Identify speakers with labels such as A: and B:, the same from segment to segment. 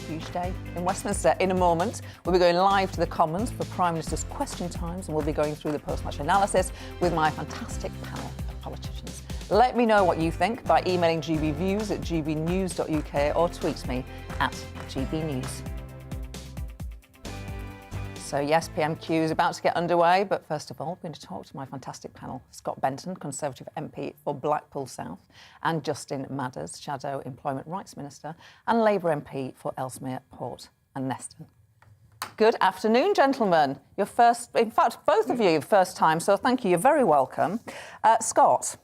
A: huge day in Westminster. In a moment, we'll be going live to the Commons for Prime Minister's question times, and we'll be going through the post-match analysis with my fantastic panel of politicians. Let me know what you think by emailing GBViews at gbnews.uk or tweet me at GBNews. So yes, PMQ is about to get underway, but first of all, I'm going to talk to my fantastic panel. Scott Benton, Conservative MP for Blackpool South, and Justin Madders, Shadow Employment Rights Minister, and Labour MP for Ellesmere, Port and Neston. Good afternoon, gentlemen. Your first, in fact, both of you, first time, so thank you. You're very welcome. Scott,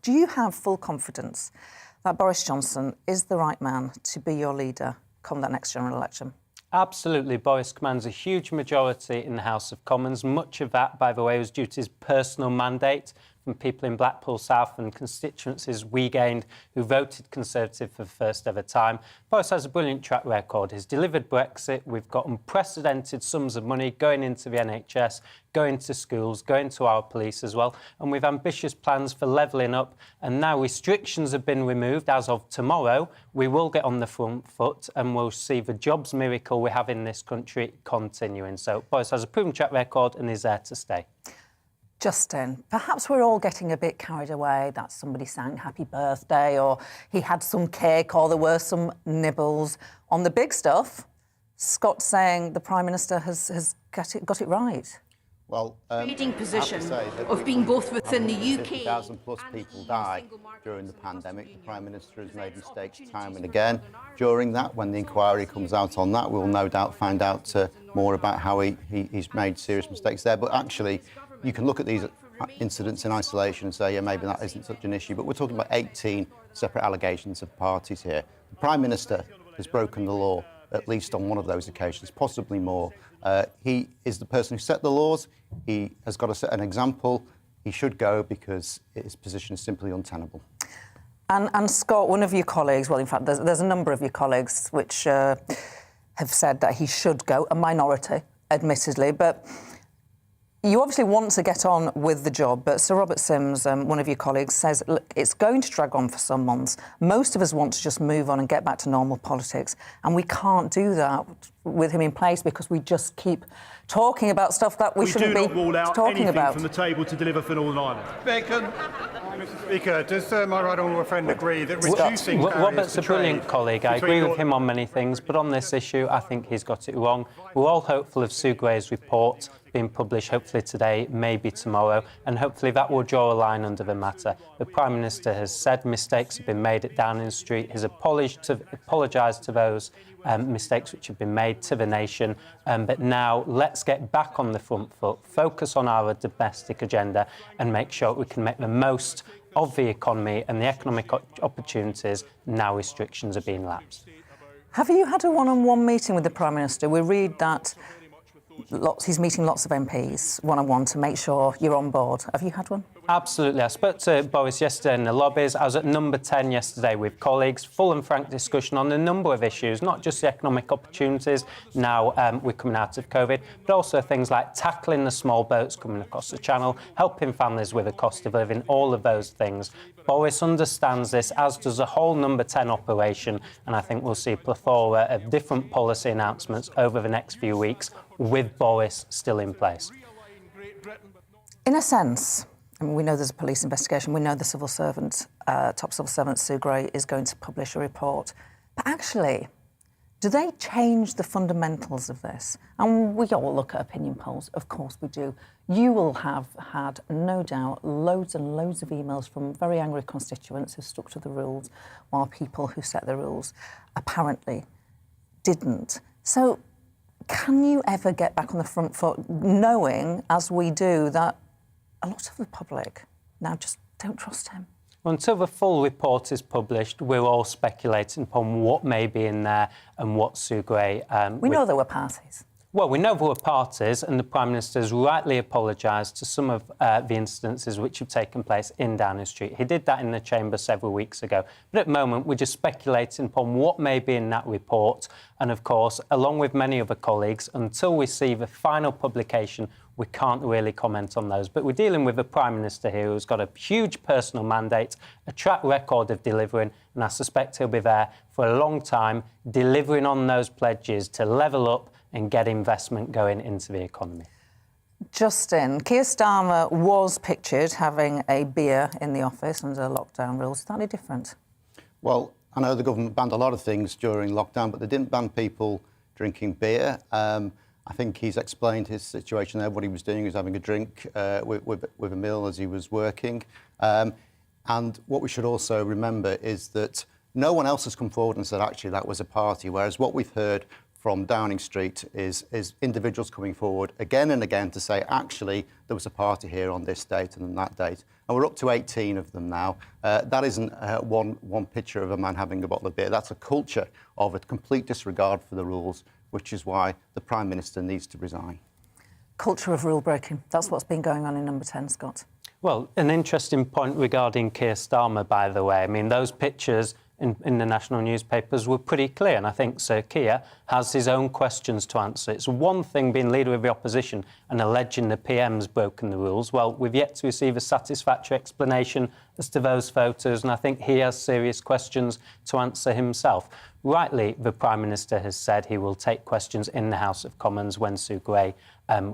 A: do you have full confidence that Boris Johnson is the right man to be your leader come that next general election?
B: Absolutely. Boris commands a huge majority in the House of Commons. Much of that, by the way, was due to his personal mandate from people in Blackpool South and constituencies we gained who voted Conservative for the first ever time. Boris has a brilliant track record. He's delivered Brexit. We've got unprecedented sums of money going into the NHS, going to schools, going to our police as well. And we've ambitious plans for levelling up. And now restrictions have been removed. As of tomorrow, we will get on the front foot and we'll see the jobs miracle we have in this country continuing. So Boris has a proven track record and is there to stay.
A: Justin, perhaps we're all getting a bit carried away that somebody sang happy birthday or he had some cake or there were some nibbles. On the big stuff, Scott's saying the Prime Minister has got it right.
C: Well,
D: leading position of being both within the UK.
C: 50,000 plus people died during the pandemic. The Prime Minister has made mistakes time and again. During that, when the inquiry comes out on that, we'll no doubt find out more about how he's made serious mistakes there. But actually, you can look at these incidents in isolation and say, yeah, maybe that isn't such an issue. But we're talking about 18 separate allegations of parties here. The Prime Minister has broken the law, at least on one of those occasions, possibly more. He is the person who set the laws. He has got to set an example. He should go because his position is simply untenable.
A: And Scott, one of your colleagues, well, in fact, there's a number of your colleagues which have said that he should go, a minority, admittedly, but you obviously want to get on with the job, but Sir Robert Sims, one of your colleagues, says, look, it's going to drag on for some months. Most of us want to just move on and get back to normal politics, and we can't do that with him in place because we just keep talking about stuff that we shouldn't be talking about.
E: We do not rule out anything from the table to deliver for Northern Ireland. Mr. Speaker, does my right honourable friend agree that reducing
B: Robert's a brilliant colleague. I agree with him on many things, but on this issue, I think he's got it wrong. We're all hopeful of Sue Gray's report being published hopefully today, maybe tomorrow, and hopefully that will draw a line under the matter. The Prime Minister has said mistakes have been made at Downing Street, has apologised to those mistakes which have been made to the nation, but now let's get back on the front foot, focus on our domestic agenda and make sure we can make the most of the economy and the economic opportunities now restrictions are being lapsed.
A: Have you had a one-on-one meeting with the Prime Minister? We read that he's meeting lots of MPs one-on-one to make sure you're on board. Have you had one? Absolutely.
B: I spoke to Boris yesterday in the lobbies. I was at number 10 yesterday with colleagues, full and frank discussion on a number of issues, not just the economic opportunities now we're coming out of COVID, but also things like tackling the small boats coming across the channel, helping families with the cost of living, all of those things. Boris understands this, as does the whole number 10 operation, and I think we'll see a plethora of different policy announcements over the next few weeks with Boris still in place.
A: In a sense, I mean, we know there's a police investigation. We know the civil servant, top civil servant Sue Gray, is going to publish a report. But actually, do they change the fundamentals of this? And we all look at opinion polls. Of course we do. You will have had, no doubt, loads and loads of emails from very angry constituents who stuck to the rules, while people who set the rules apparently didn't. So can you ever get back on the front foot, knowing, as we do, that a lot of the public now just don't trust him?
B: Until the full report is published, we're all speculating upon what may be in there and what Sue Gray...
A: we know there were parties.
B: Well, we know there were parties, and the Prime Minister has rightly apologised to some of the incidences which have taken place in Downing Street. He did that in the Chamber several weeks ago. But at the moment, we're just speculating upon what may be in that report. And, of course, along with many other colleagues, until we see the final publication, we can't really comment on those. But we're dealing with a Prime Minister here who's got a huge personal mandate, a track record of delivering, and I suspect he'll be there for a long time, delivering on those pledges to level up and get investment going into the economy.
A: Justin, Keir Starmer was pictured having a beer in the office under lockdown rules. Is that any different?
C: Well, I know the government banned a lot of things during lockdown, but they didn't ban people drinking beer. I think he's explained his situation there. What he was doing was having a drink with a meal as he was working. And what we should also remember is that no one else has come forward and said, actually, that was a party, whereas what we've heard from Downing Street is individuals coming forward again and again to say, actually, there was a party here on this date and on that date. And we're up to 18 of them now. That isn't one picture of a man having a bottle of beer. That's a culture of a complete disregard for the rules, which is why the Prime Minister needs to resign. Culture
A: of rule breaking. That's what's been going on in number 10, Scott.
B: Well, an interesting point regarding Keir Starmer, by the way. I mean, those pictures in the national newspapers were pretty clear, and I think Sir Keir has his own questions to answer. It's one thing being leader of the opposition and alleging the PM's broken the rules. Well, we've yet to receive a satisfactory explanation as to those photos, and I think he has serious questions to answer himself. Rightly, the Prime Minister has said he will take questions in the House of Commons when Sue Gray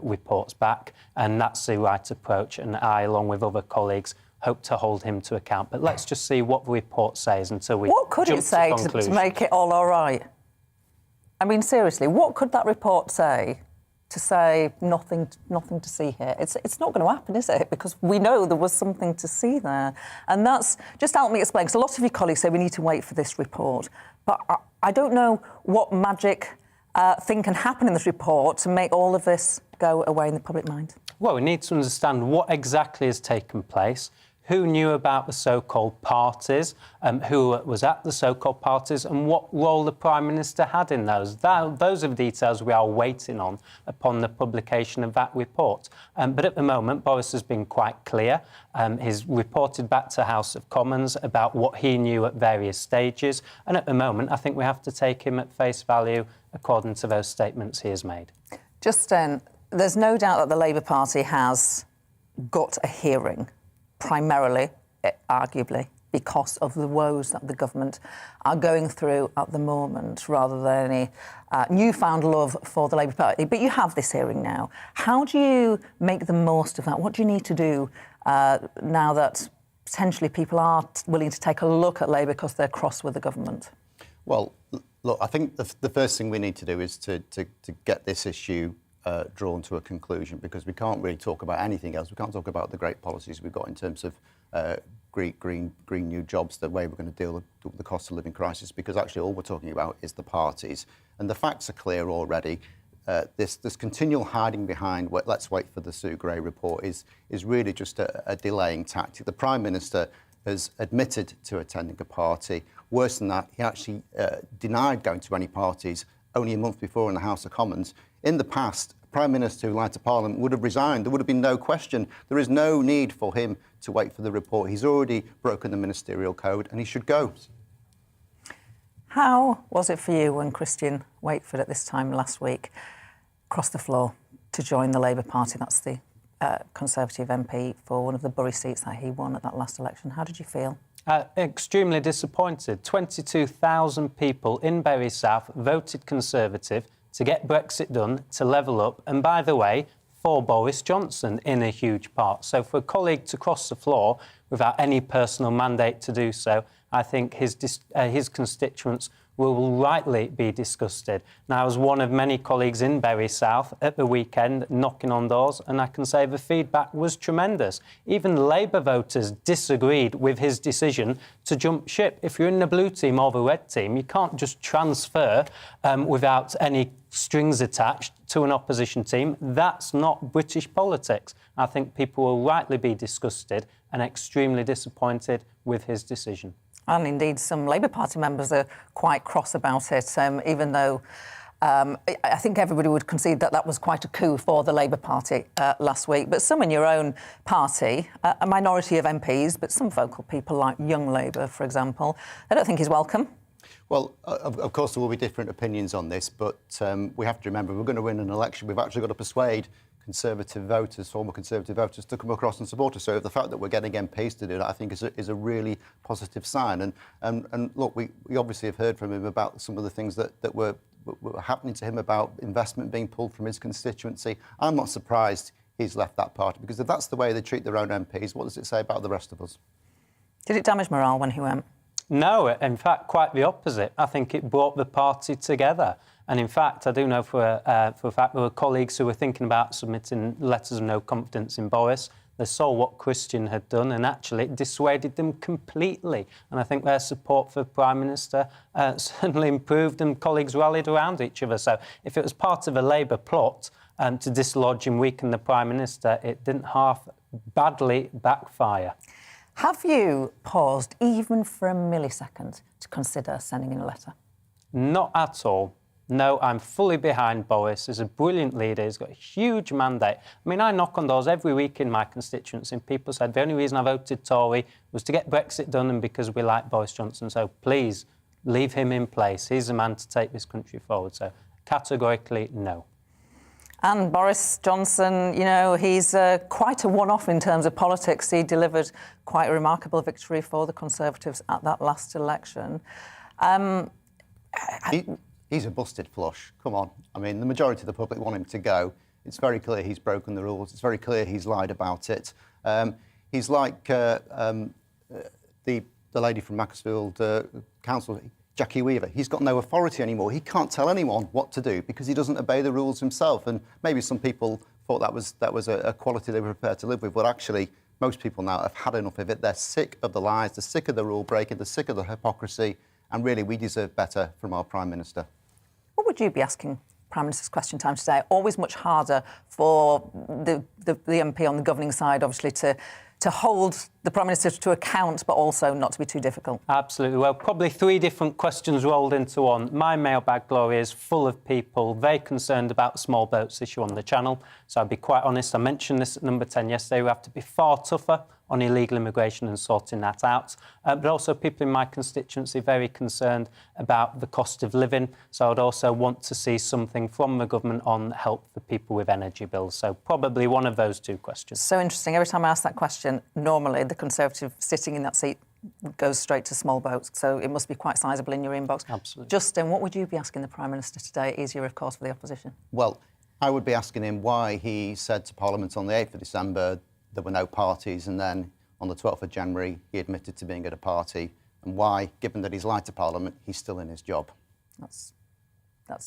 B: reports back, and that's the right approach, and I, along with other colleagues, hope to hold him to account. But let's just see what the report says until we
A: What could it say to make it all right? I mean, seriously, what could that report say to say nothing to see here? It's not going to happen, is it? Because we know there was something to see there. And that's... Just help me explain, because a lot of your colleagues say we need to wait for this report. But I don't know what magic thing can happen in this report to make all of this go away in the public mind.
B: Well, we need to understand what exactly has taken place, who knew about the so-called parties, who was at the so-called parties, and what role the Prime Minister had in those. Those are the details we are waiting on upon the publication of that report. But at the moment, Boris has been quite clear. He's reported back to House of Commons about what he knew at various stages. And at the moment, I think we have to take him at face value according to those statements he has made.
A: Justin, there's no doubt that the Labour Party has got a hearing, primarily, arguably, because of the woes that the government are going through at the moment, rather than any newfound love for the Labour Party. But you have this hearing now. How do you make the most of that? What do you need to do now that potentially people are willing to take a look at Labour because they're cross with the government?
C: Well, look, I think the first thing we need to do is to get this issue drawn to a conclusion, because we can't really talk about anything else. We can't talk about the great policies we've got in terms of green new jobs, the way we're going to deal with the cost of living crisis, because actually all we're talking about is the parties. And the facts are clear already. This continual hiding behind, let's wait for the Sue Gray report, is really just a delaying tactic. The Prime Minister has admitted to attending a party. Worse than that, he actually denied going to any parties only a month before in the House of Commons. In the past, a Prime Minister who lied to Parliament would have resigned. There would have been no question. There is no need for him to wait for the report. He's already broken the ministerial code and he should go.
A: How was it for you when Christian Wakeford at this time last week crossed the floor to join the Labour Party? That's the Conservative MP for one of the Bury seats that he won at that last election. How did you feel?
B: Extremely disappointed. 22,000 people in Bury South voted Conservative to get Brexit done, to level up, and by the way, for Boris Johnson in a huge part. So for a colleague to cross the floor without any personal mandate to do so, I think his constituents will rightly be disgusted. Now, I was one of many colleagues in Bury South at the weekend knocking on doors, and I can say the feedback was tremendous. Even Labour voters disagreed with his decision to jump ship. If you're in the blue team or the red team, you can't just transfer without any strings attached to an opposition team. That's not British politics. I think people will rightly be disgusted and extremely disappointed with his decision.
A: And indeed, some Labour Party members are quite cross about it, even though I think everybody would concede that that was quite a coup for the Labour Party last week. But some in your own party, a minority of MPs, but some vocal people like Young Labour, for example, I don't think he's welcome.
C: Well, of course, there will be different opinions on this, but we have to remember we're going to win an election. We've actually got to persuade Conservative voters, former Conservative voters, to come across and support us. So the fact that we're getting MPs to do that, I think, is a really positive sign. And look, we obviously have heard from him about some of the things that were happening to him, about investment being pulled from his constituency. I'm not surprised he's left that party, because if that's the way they treat their own MPs, what does it say about the rest of us?
A: Did it damage morale when he went?
B: No, in fact, quite the opposite. I think it brought the party together. And in fact, I do know for a fact there were colleagues who were thinking about submitting letters of no confidence in Boris. They saw what Christian had done, and actually it dissuaded them completely. And I think their support for the Prime Minister certainly improved, and colleagues rallied around each other. So if it was part of a Labour plot to dislodge and weaken the Prime Minister, it didn't half badly backfire.
A: Have you paused even for a millisecond to consider sending in a letter?
B: Not at all. No, I'm fully behind Boris. He's a brilliant leader. He's got a huge mandate. I mean, I knock on doors every week in my constituency, and people said the only reason I voted Tory was to get Brexit done and because we like Boris Johnson. So please, leave him in place. He's the man to take this country forward. So categorically, no.
A: And Boris Johnson, you know, he's quite a one-off in terms of politics. He delivered quite a remarkable victory for the Conservatives at that last election.
C: He's a busted flush. Come on. I mean, the majority of the public want him to go. It's very clear he's broken the rules. It's very clear he's lied about it. He's like the lady from Macclesfield Council, Jackie Weaver. He's got no authority anymore. He can't tell anyone what to do because he doesn't obey the rules himself. And maybe some people thought that was a quality they were prepared to live with. But actually, most people now have had enough of it. They're sick of the lies. They're sick of the rule breaking. They're sick of the hypocrisy. And really, we deserve better from our Prime Minister.
A: What would you be asking Prime Minister's Question Time today? Always much harder for the MP on the governing side, obviously, to hold the Prime Minister to account, but also not to be too difficult.
B: Absolutely. Well, probably three different questions rolled into one. My mailbag, Gloria, is full of people very concerned about the small boats issue on the channel. So I'll be quite honest, I mentioned this at number 10 yesterday. We have to be far tougher on illegal immigration and sorting that out. But also people in my constituency very concerned about the cost of living. So I'd also want to see something from the government on help for people with energy bills. So probably one of those two questions.
A: So interesting. Every time I ask that question, normally the Conservative sitting in that seat goes straight to small boats. So it must be quite sizable in your inbox.
B: Absolutely.
A: Justin, what would you be asking the Prime Minister today? Easier, of course, for the opposition.
C: Well, I would be asking him why he said to Parliament on the 8th of December there were no parties, and then on the 12th of January he admitted to being at a party, and why, given that he's lied to Parliament, he's still in his job.
A: That's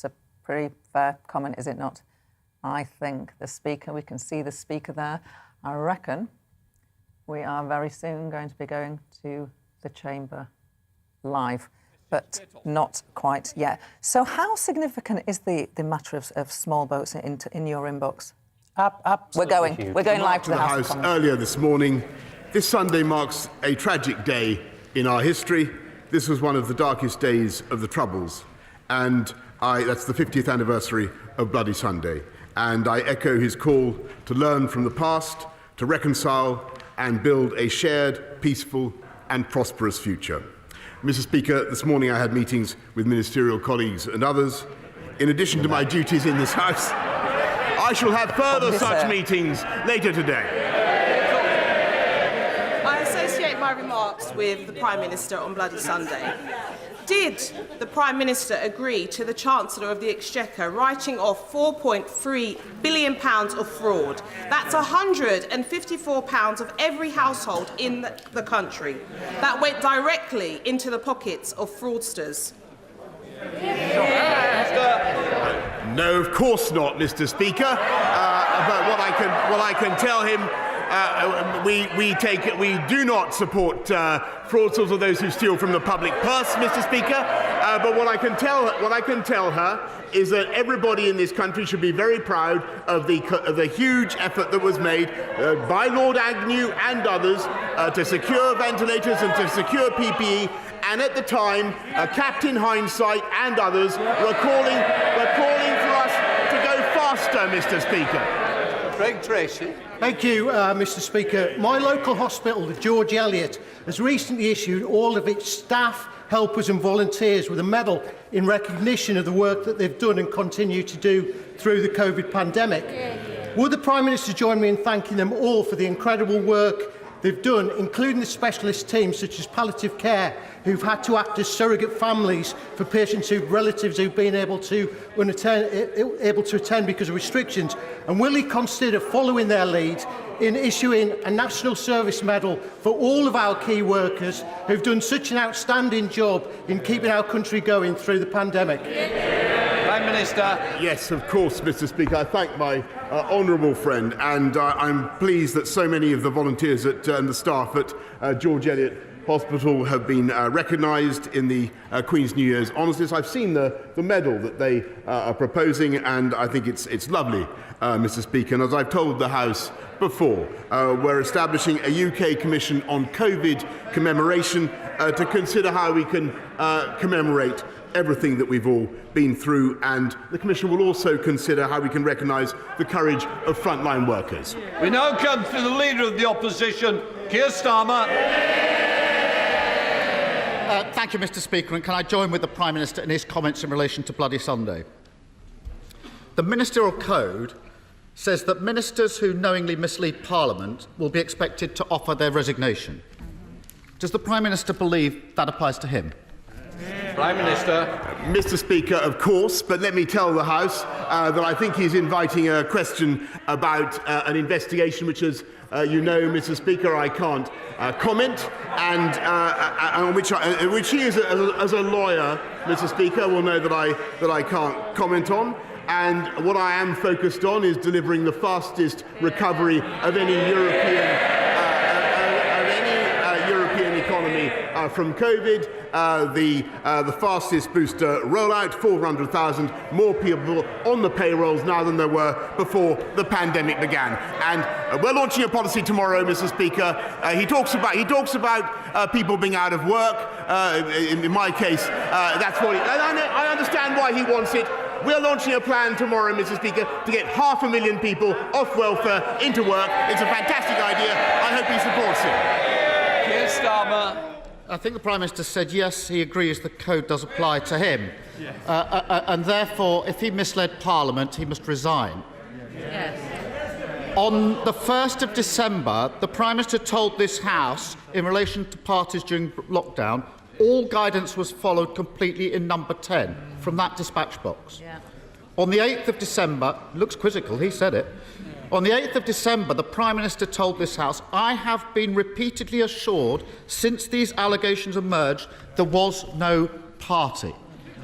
A: a pretty fair comment, is it not? I think the Speaker, we can see the Speaker there. I reckon we are very soon going to be going to the Chamber live, but not quite yet. So how significant is the matter of small boats in your inbox?
B: Absolutely.
A: We're going live to the House of Commons.
F: Earlier this morning. This Sunday marks a tragic day in our history. This was one of the darkest days of the Troubles, and that's the 50th anniversary of Bloody Sunday. And I echo his call to learn from the past, to reconcile and build a shared, peaceful and prosperous future. Mr. Speaker, this morning I had meetings with ministerial colleagues and others. In addition to my duties in this House, I shall have further such meetings later today.
G: I associate my remarks with the Prime Minister on Bloody Sunday. Did the Prime Minister agree to the Chancellor of the Exchequer writing off £4.3 billion of fraud? That's £154 of every household in the country. That went directly into the pockets of fraudsters.
F: No, of course not, Mr. Speaker. But what I can tell him, we do not support fraudsters or those who steal from the public purse, Mr. Speaker. But what I can tell her is that everybody in this country should be very proud of the huge effort that was made by Lord Agnew and others to secure ventilators and to secure PPE. And at the time, Captain Hindsight and others were calling Mr. Speaker.
H: Craig Tracy.
I: Thank you, Mr. Speaker. My local hospital, the George Eliot, has recently issued all of its staff, helpers and volunteers with a medal in recognition of the work that they've done and continue to do through the COVID pandemic. Would the Prime Minister join me in thanking them all for the incredible work they've done, including the specialist teams such as palliative care, who've had to act as surrogate families for patients whose relatives who've been able to attend because of restrictions? And will he consider following their lead in issuing a National Service Medal for all of our key workers who've done such an outstanding job in keeping our country going through the pandemic?
H: Prime Minister.
F: Yes, of course, Mr. Speaker. I thank my honourable friend, and I'm pleased that so many of the volunteers and the staff at George Eliot Hospital have been recognised in the Queen's New Year's honours list. I've seen the medal that they are proposing, and I think it's lovely, Mr. Speaker. And as I've told the House before, we're establishing a UK Commission on COVID commemoration to consider how we can commemorate everything that we've all been through, and the Commission will also consider how we can recognise the courage of frontline workers.
H: We now come to the Leader of the Opposition, Keir Starmer.
J: Thank you, Mr. Speaker, and can I join with the Prime Minister in his comments in relation to Bloody Sunday? The Ministerial Code says that ministers who knowingly mislead Parliament will be expected to offer their resignation. Does the Prime Minister believe that applies to him?
H: Prime Minister.
F: Mr. Speaker, of course, but let me tell the House that I think he's inviting a question about an investigation which, as you know, Mr. Speaker, I can't comment, and on which he, as a lawyer, Mr. Speaker, will know that I can't comment on. And what I am focused on is delivering the fastest recovery of any European economy from COVID, the fastest booster rollout, 400,000 more people on the payrolls now than there were before the pandemic began. And we're launching a policy tomorrow, Mr. Speaker. He talks about people being out of work. In my case, that's what I understand why he wants it. We're launching a plan tomorrow, Mr. Speaker, to get 500,000 people off welfare into work. It's a fantastic idea. I hope he supports it.
H: Keir Starmer.
J: I think the Prime Minister said yes, he agrees the code does apply to him. Yes. And therefore, if he misled Parliament, he must resign. Yes. On the 1st of December, the Prime Minister told this House, in relation to parties during lockdown, all guidance was followed completely in number 10 from that dispatch box. Yeah. On the 8th of December, looks quizzical, he said it. On the 8th of December, the Prime Minister told this House, I have been repeatedly assured since these allegations emerged there was no party.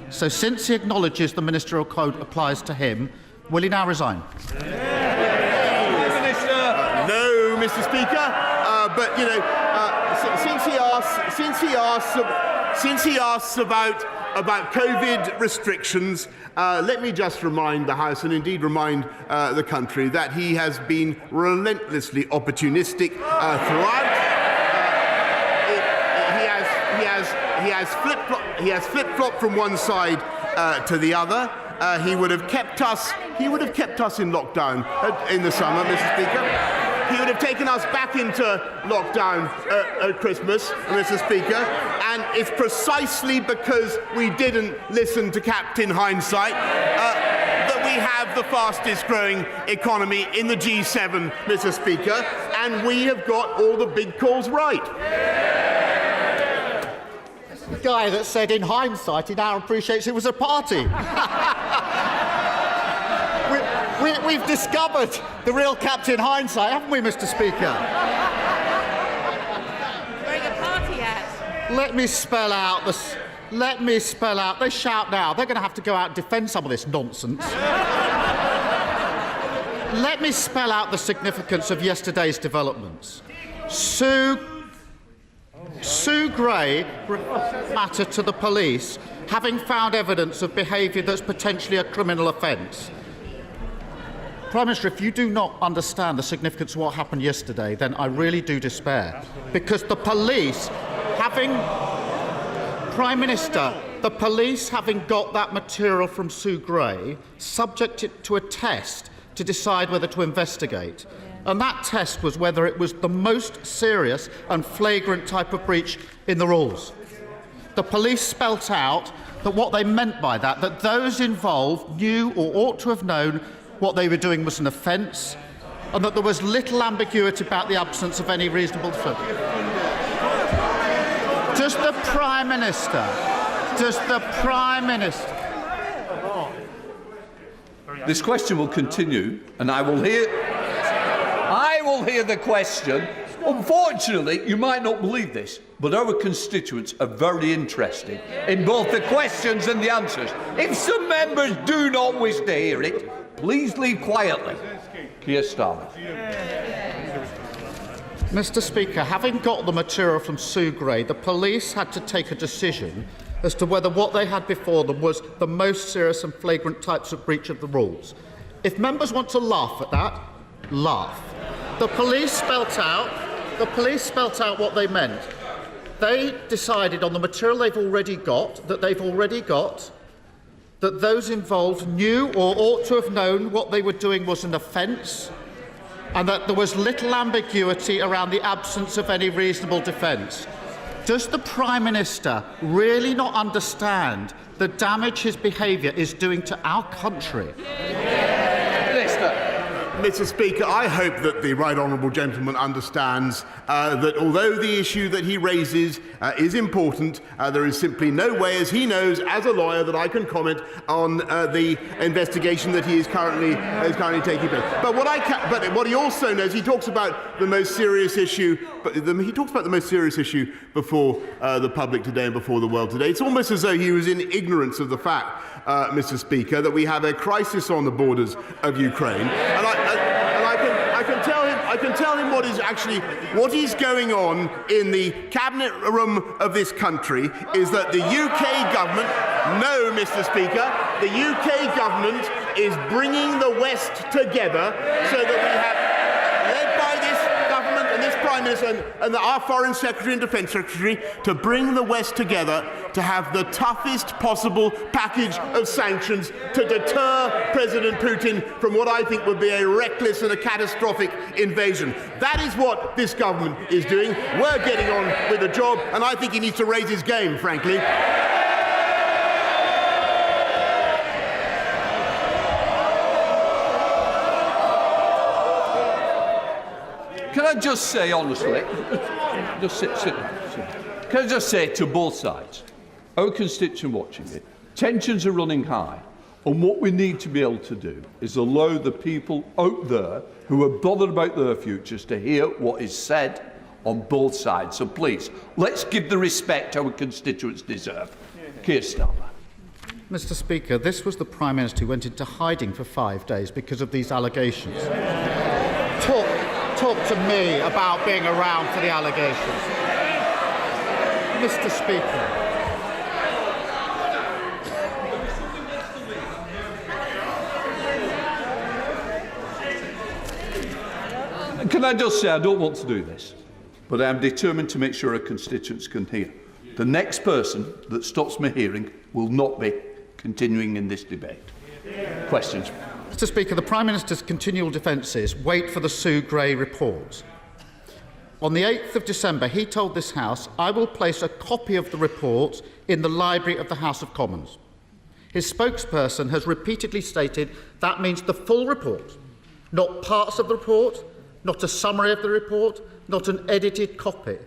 J: So since he acknowledges the Ministerial Code applies to him, will he now resign?
F: No, Mr. Speaker. But, you know, since he asks about COVID restrictions, let me just remind the House, and indeed remind the country, that he has been relentlessly opportunistic throughout. He has flip-flopped from one side to the other. He would have kept us in lockdown in the summer, Mr. Speaker. He would have taken us back into lockdown at Christmas, Mr. Speaker, and it's precisely because we didn't listen to Captain Hindsight that we have the fastest growing economy in the G7, Mr. Speaker, and we have got all the big calls right.
J: The guy that said in hindsight he now appreciates it was a party. We've discovered the real Captain Hindsight, haven't we, Mr. Speaker?
D: Wearing a party hat.
J: Let me spell out. They shout now. They're going to have to go out and defend some of this nonsense. Let me spell out the significance of yesterday's developments. Sue Gray referred the matter to the police, having found evidence of behaviour that's potentially a criminal offence. Prime Minister, if you do not understand the significance of what happened yesterday, then I really do despair. Because the police, Prime Minister, the police having got that material from Sue Gray, subject it to a test to decide whether to investigate. And that test was whether it was the most serious and flagrant type of breach in the rules. The police spelt out that what they meant by that those involved knew or ought to have known what they were doing was an offence, and that there was little ambiguity about the absence of any reasonable defence. Does the Prime Minister...
H: This question will continue, and I will hear the question. Unfortunately, you might not believe this, but our constituents are very interested in both the questions and the answers. If some members do not wish to hear it, please leave quietly. Keir Starmer.
J: Mr. Speaker, having got the material from Sue Gray, the police had to take a decision as to whether what they had before them was the most serious and flagrant types of breach of the rules. If members want to laugh at that, laugh. The police spelt out what they meant. They decided on the material they've already got that those involved knew or ought to have known what they were doing was an offence, and that there was little ambiguity around the absence of any reasonable defence. Does the Prime Minister really not understand the damage his behaviour is doing to our country?
F: Mr. Speaker, I hope that the right honourable gentleman understands that although the issue that he raises is important, there is simply no way, as he knows, as a lawyer, that I can comment on the investigation that he is currently taking place. But what he also knows, he talks about the most serious issue. He talks about the most serious issue before the public today and before the world today. It's almost as though he was in ignorance of the fact, Mr. Speaker, that we have a crisis on the borders of Ukraine, and I can tell him what is going on in the cabinet room of this country is that the UK government, no, Mr. Speaker, the UK government is bringing the West together so that we have, led by this government and this Prime Minister and our Foreign Secretary and Defence Secretary, to bring the West together to have the toughest possible package of sanctions to deter President Putin from what I think would be a reckless and a catastrophic invasion. That is what this government is doing. We're getting on with the job, and I think he needs to raise his game, frankly.
H: Can I just say honestly, can I just say to both sides, our constituent watching it, tensions are running high, and what we need to be able to do is allow the people out there who are bothered about their futures to hear what is said on both sides. So please, let's give the respect our constituents deserve. Keir Starmer.
J: Mr. Speaker, this was the Prime Minister who went into hiding for 5 days because of these allegations. Talk to me about being around for the allegations. Mr. Speaker.
H: Can I just say, I don't want to do this, but I am determined to make sure our constituents can hear. The next person that stops me hearing will not be continuing in this debate. Questions?
J: Mr. Speaker, the Prime Minister's continual defence is wait for the Sue Gray report. On the 8th of December, he told this House, I will place a copy of the report in the library of the House of Commons. His spokesperson has repeatedly stated that means the full report, not parts of the report, not a summary of the report, not an edited copy.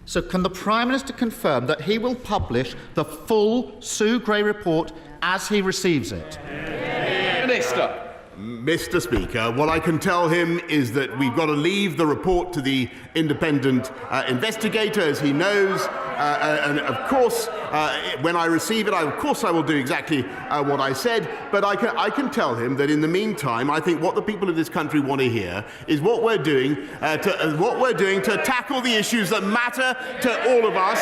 J: So can the Prime Minister confirm that he will publish the full Sue Gray report as he receives it?
H: Minister.
F: Mr. Speaker, what I can tell him is that we've got to leave the report to the independent investigator, as he knows, and of course, when I receive it, I will do exactly what I said, but I can tell him that in the meantime, I think what the people of this country want to hear is what we're doing to tackle the issues that matter to all of us,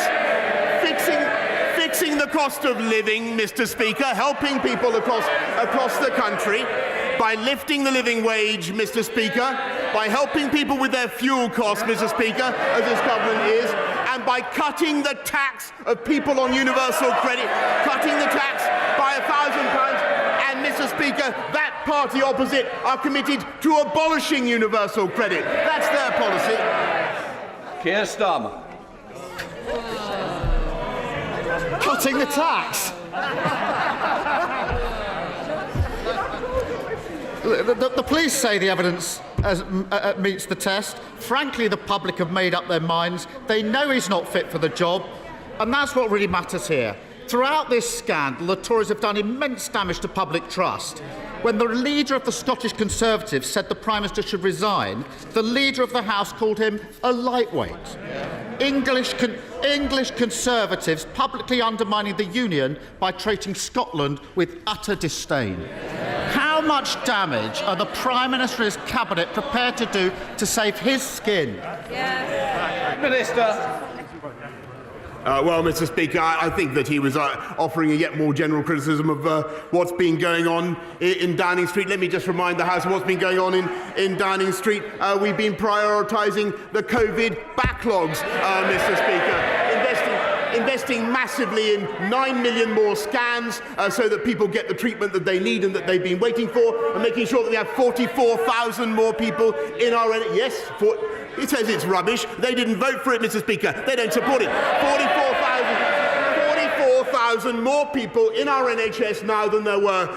F: fixing the cost of living, Mr. Speaker, helping people across the country, by lifting the living wage, Mr. Speaker, by helping people with their fuel costs, Mr. Speaker, as this government is, and by cutting the tax of people on universal credit, cutting the tax by £1,000. And, Mr. Speaker, that party opposite are committed to abolishing universal credit. That's their policy.
H: Keir Starmer.
J: Cutting the tax. The police say the evidence meets the test. Frankly, the public have made up their minds. They know he's not fit for the job, and that's what really matters here. Throughout this scandal, the Tories have done immense damage to public trust. When the leader of the Scottish Conservatives said the Prime Minister should resign, the leader of the House called him a lightweight. English Conservatives publicly undermining the Union by treating Scotland with utter disdain. How much damage are the Prime Minister and his Cabinet prepared to do to save his skin?
H: Minister.
F: Well, Mr. Speaker, I think that he was offering a yet more general criticism of what's been going on in Downing Street. Let me just remind the House of what's been going on in Downing Street. We've been prioritising the COVID backlogs, Mr. Speaker, investing massively in 9 million more scans so that people get the treatment that they need and that they've been waiting for, and making sure that we have 44,000 more people in our... Yes, it says it's rubbish. They didn't vote for it, Mr. Speaker. They don't support it. 44,000 more people in our NHS now than there were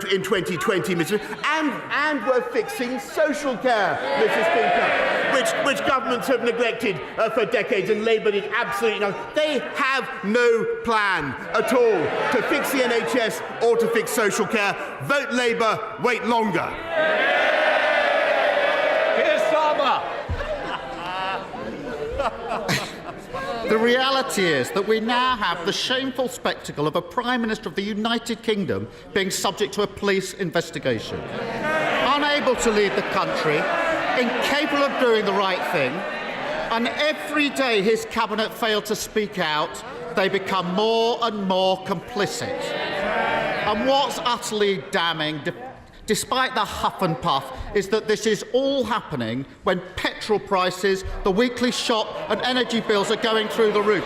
F: in 2020, Mr. And we're fixing social care, Mr. Speaker, which governments have neglected for decades, and Labour did absolutely nothing. They have no plan at all to fix the NHS or to fix social care. Vote Labour, wait longer.
H: Keir Starmer.
J: The reality is that we now have the shameful spectacle of a Prime Minister of the United Kingdom being subject to a police investigation. Unable to lead the country, incapable of doing the right thing, and every day his Cabinet fail to speak out, they become more and more complicit. And what's utterly damning, despite the huff and puff, is that this is all happening when petrol prices, the weekly shop and energy bills are going through the roof.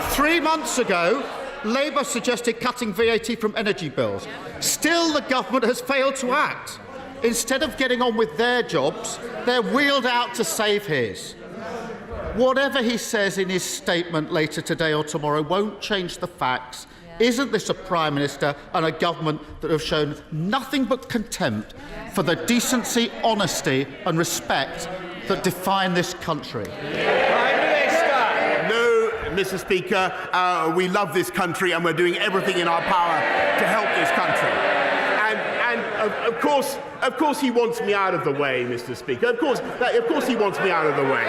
J: 3 months ago, Labour suggested cutting VAT from energy bills. Still, the government has failed to act. Instead of getting on with their jobs, they're wheeled out to save his. Whatever he says in his statement later today or tomorrow won't change the facts. Isn't this a Prime Minister and a government that have shown nothing but contempt for the decency, honesty and respect that define this country?
H: Prime Minister.
F: No, Mr. Speaker, we love this country and we're doing everything in our power to help this country. And of course he wants me out of the way, Mr. Speaker. Of course he wants me out of the way.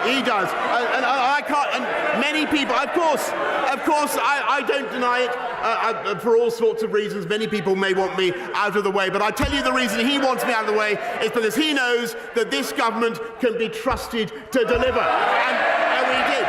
F: He does. And I can't, and many people, of course, I don't deny it. For all sorts of reasons, many people may want me out of the way, but I tell you the reason he wants me out of the way is because he knows that this government can be trusted to deliver. And we did.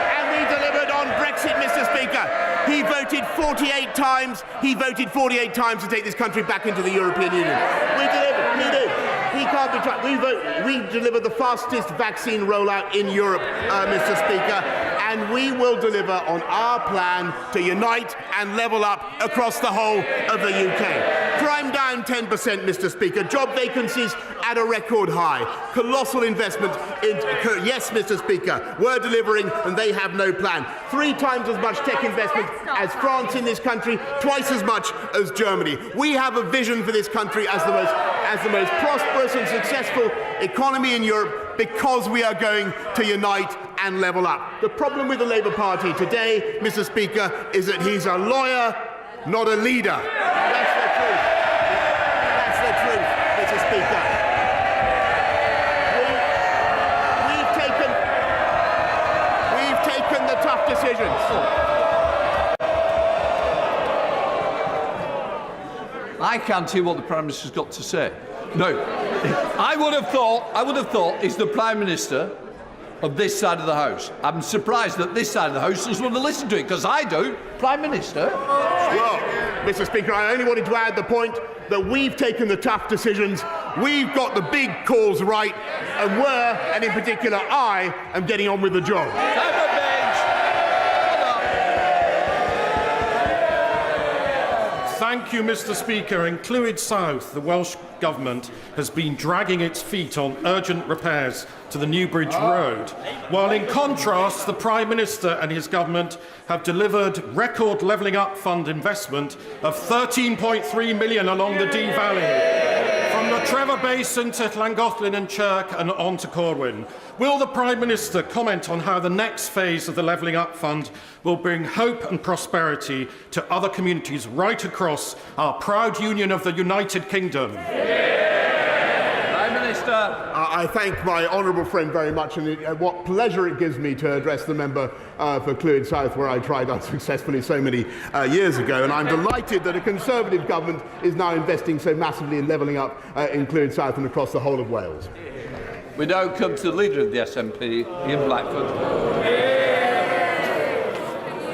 F: And we delivered on Brexit, Mr. Speaker. He voted 48 times. He voted 48 times to take this country back into the European Union. We delivered. He did. He can't be trusted. We delivered the fastest vaccine rollout in Europe, Mr. Speaker, and we will deliver on our plan to unite and level up across the whole of the UK. Crime down 10%, Mr. Speaker. Job vacancies at a record high. Colossal investment in... Yes, Mr. Speaker, we're delivering and they have no plan. 3 times as much tech investment as France in this country, twice as much as Germany. We have a vision for this country as the most prosperous and successful economy in Europe because we are going to unite and level up. The problem with the Labour Party today, Mr. Speaker, is that he's a lawyer, not a leader. That's the truth. That's the truth, Mr. Speaker. We've taken the tough decisions.
H: I can't hear what the Prime Minister's got to say. No. I would have thought he's the Prime Minister of this side of the House. I'm surprised that this side of the House doesn't want to listen to it, because I do. Prime Minister.
F: Well, Mr. Speaker, I only wanted to add the point that we've taken the tough decisions, we've got the big calls right, and in particular I, am getting on with the job.
E: Thank you, Mr. Speaker. In Clwyd South, the Welsh Government has been dragging its feet on urgent repairs to the Newbridge Road, while in contrast, the Prime Minister and his government have delivered record Levelling Up Fund investment of £13.3 million along the Dee Valley, from the Trevor Basin to Llangollen and Chirk and on to Corwin. Will the Prime Minister comment on how the next phase of the Levelling Up Fund will bring hope and prosperity to other communities right across our proud union of the United Kingdom?
H: Prime Minister.
F: I thank my honourable friend very much, and what pleasure it gives me to address the member for Clwyd South, where I tried unsuccessfully so many years ago. And I'm delighted that a Conservative government is now investing so massively in levelling up in Clwyd South and across the whole of Wales.
H: We now come to the leader of the SNP, Ian Blackford.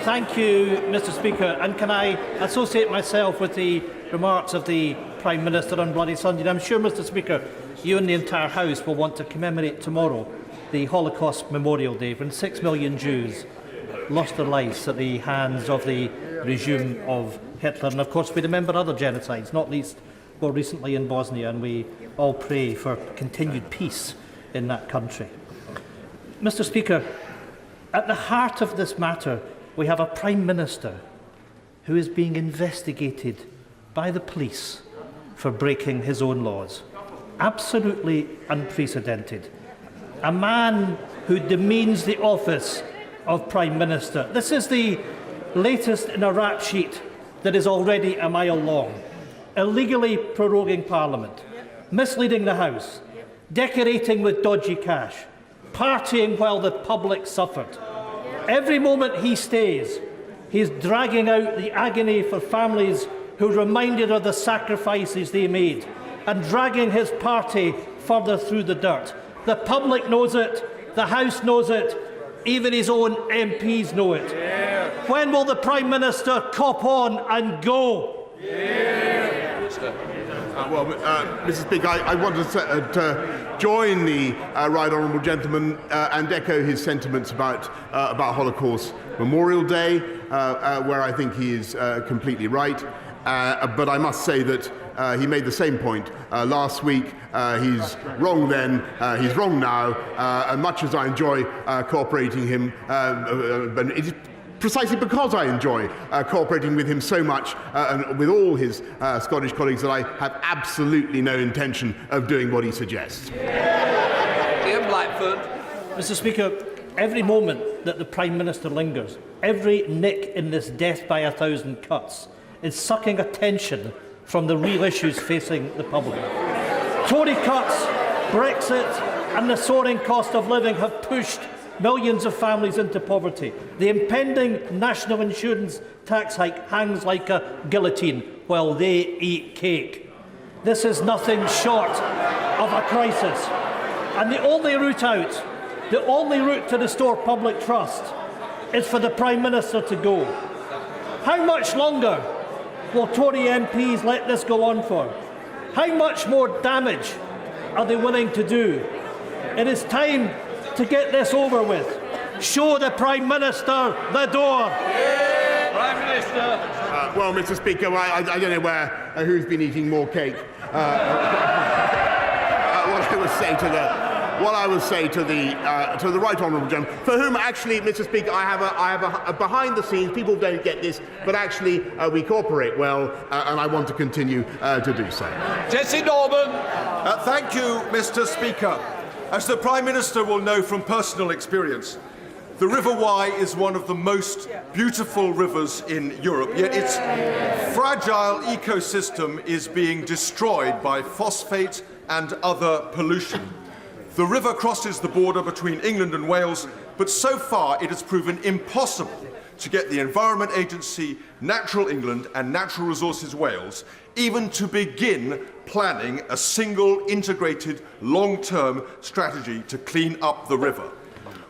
K: Thank you, Mr. Speaker. And can I associate myself with the remarks of the Prime Minister on Bloody Sunday? And I'm sure, Mr. Speaker, you and the entire House will want to commemorate tomorrow the Holocaust Memorial Day, when 6 million Jews lost their lives at the hands of the regime of Hitler. And of course, we remember other genocides, not least more recently in Bosnia, and we all pray for continued peace in that country. Mr. Speaker, at the heart of this matter, we have a Prime Minister who is being investigated by the police for breaking his own laws. Absolutely unprecedented. A man who demeans the office of Prime Minister. This is the latest in a rap sheet that is already a mile long. Illegally proroguing Parliament, misleading the House, decorating with dodgy cash, partying while the public suffered. Every moment he stays, he is dragging out the agony for families who reminded of the sacrifices they made, and dragging his party further through the dirt. The public knows it, the House knows it, even his own MPs know it. When will the Prime Minister cop on and go?
F: Mr. Speaker, I want to join the right honourable gentleman and echo his sentiments about Holocaust Memorial Day, where I think he is completely right. But I must say that he made the same point last week. He's wrong then, he's wrong now, and much as I enjoy cooperating him, but it is precisely because I enjoy cooperating with him so much and with all his Scottish colleagues that I have absolutely no intention of doing what he suggests.
H: Ian Blackford.
K: Mr. Speaker, every moment that the Prime Minister lingers, every nick in this death by 1,000 cuts is sucking attention from the real issues facing the public. Tory cuts, Brexit and the soaring cost of living have pushed millions of families into poverty. The impending national insurance tax hike hangs like a guillotine while they eat cake. This is nothing short of a crisis. And the only route out, the only route to restore public trust is for the Prime Minister to go. How much longer will Tory MPs let this go on for? How much more damage are they willing to do? It is time to get this over with. Show the Prime Minister the door.
H: Prime Minister.
F: Well, Mr. Speaker, I don't know who's been eating more cake. What I would say to the right honourable gentleman, for whom actually, Mr. Speaker, I have a behind the scenes. People don't get this, but actually we cooperate well, and I want to continue to do so.
H: Jesse Norman.
L: Thank you, Mr. Speaker. As the Prime Minister will know from personal experience, the River Wye is one of the most beautiful rivers in Europe, yet its fragile ecosystem is being destroyed by phosphate and other pollution. The river crosses the border between England and Wales, but so far it has proven impossible to get the Environment Agency, Natural England and Natural Resources Wales even to begin planning a single integrated long-term strategy to clean up the river.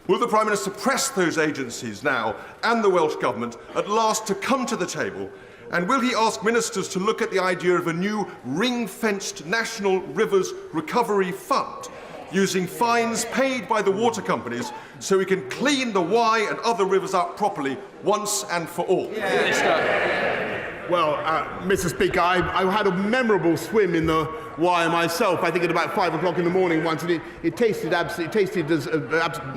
L: Will the Prime Minister press those agencies now and the Welsh Government at last to come to the table? And will he ask ministers to look at the idea of a new ring-fenced National Rivers Recovery Fund, using fines paid by the water companies so we can clean the Wye and other rivers up properly once and for all?
F: Well, Mr. Speaker, I had a memorable swim in the Wye myself. I think at about 5 o'clock in the morning once, and it tasted as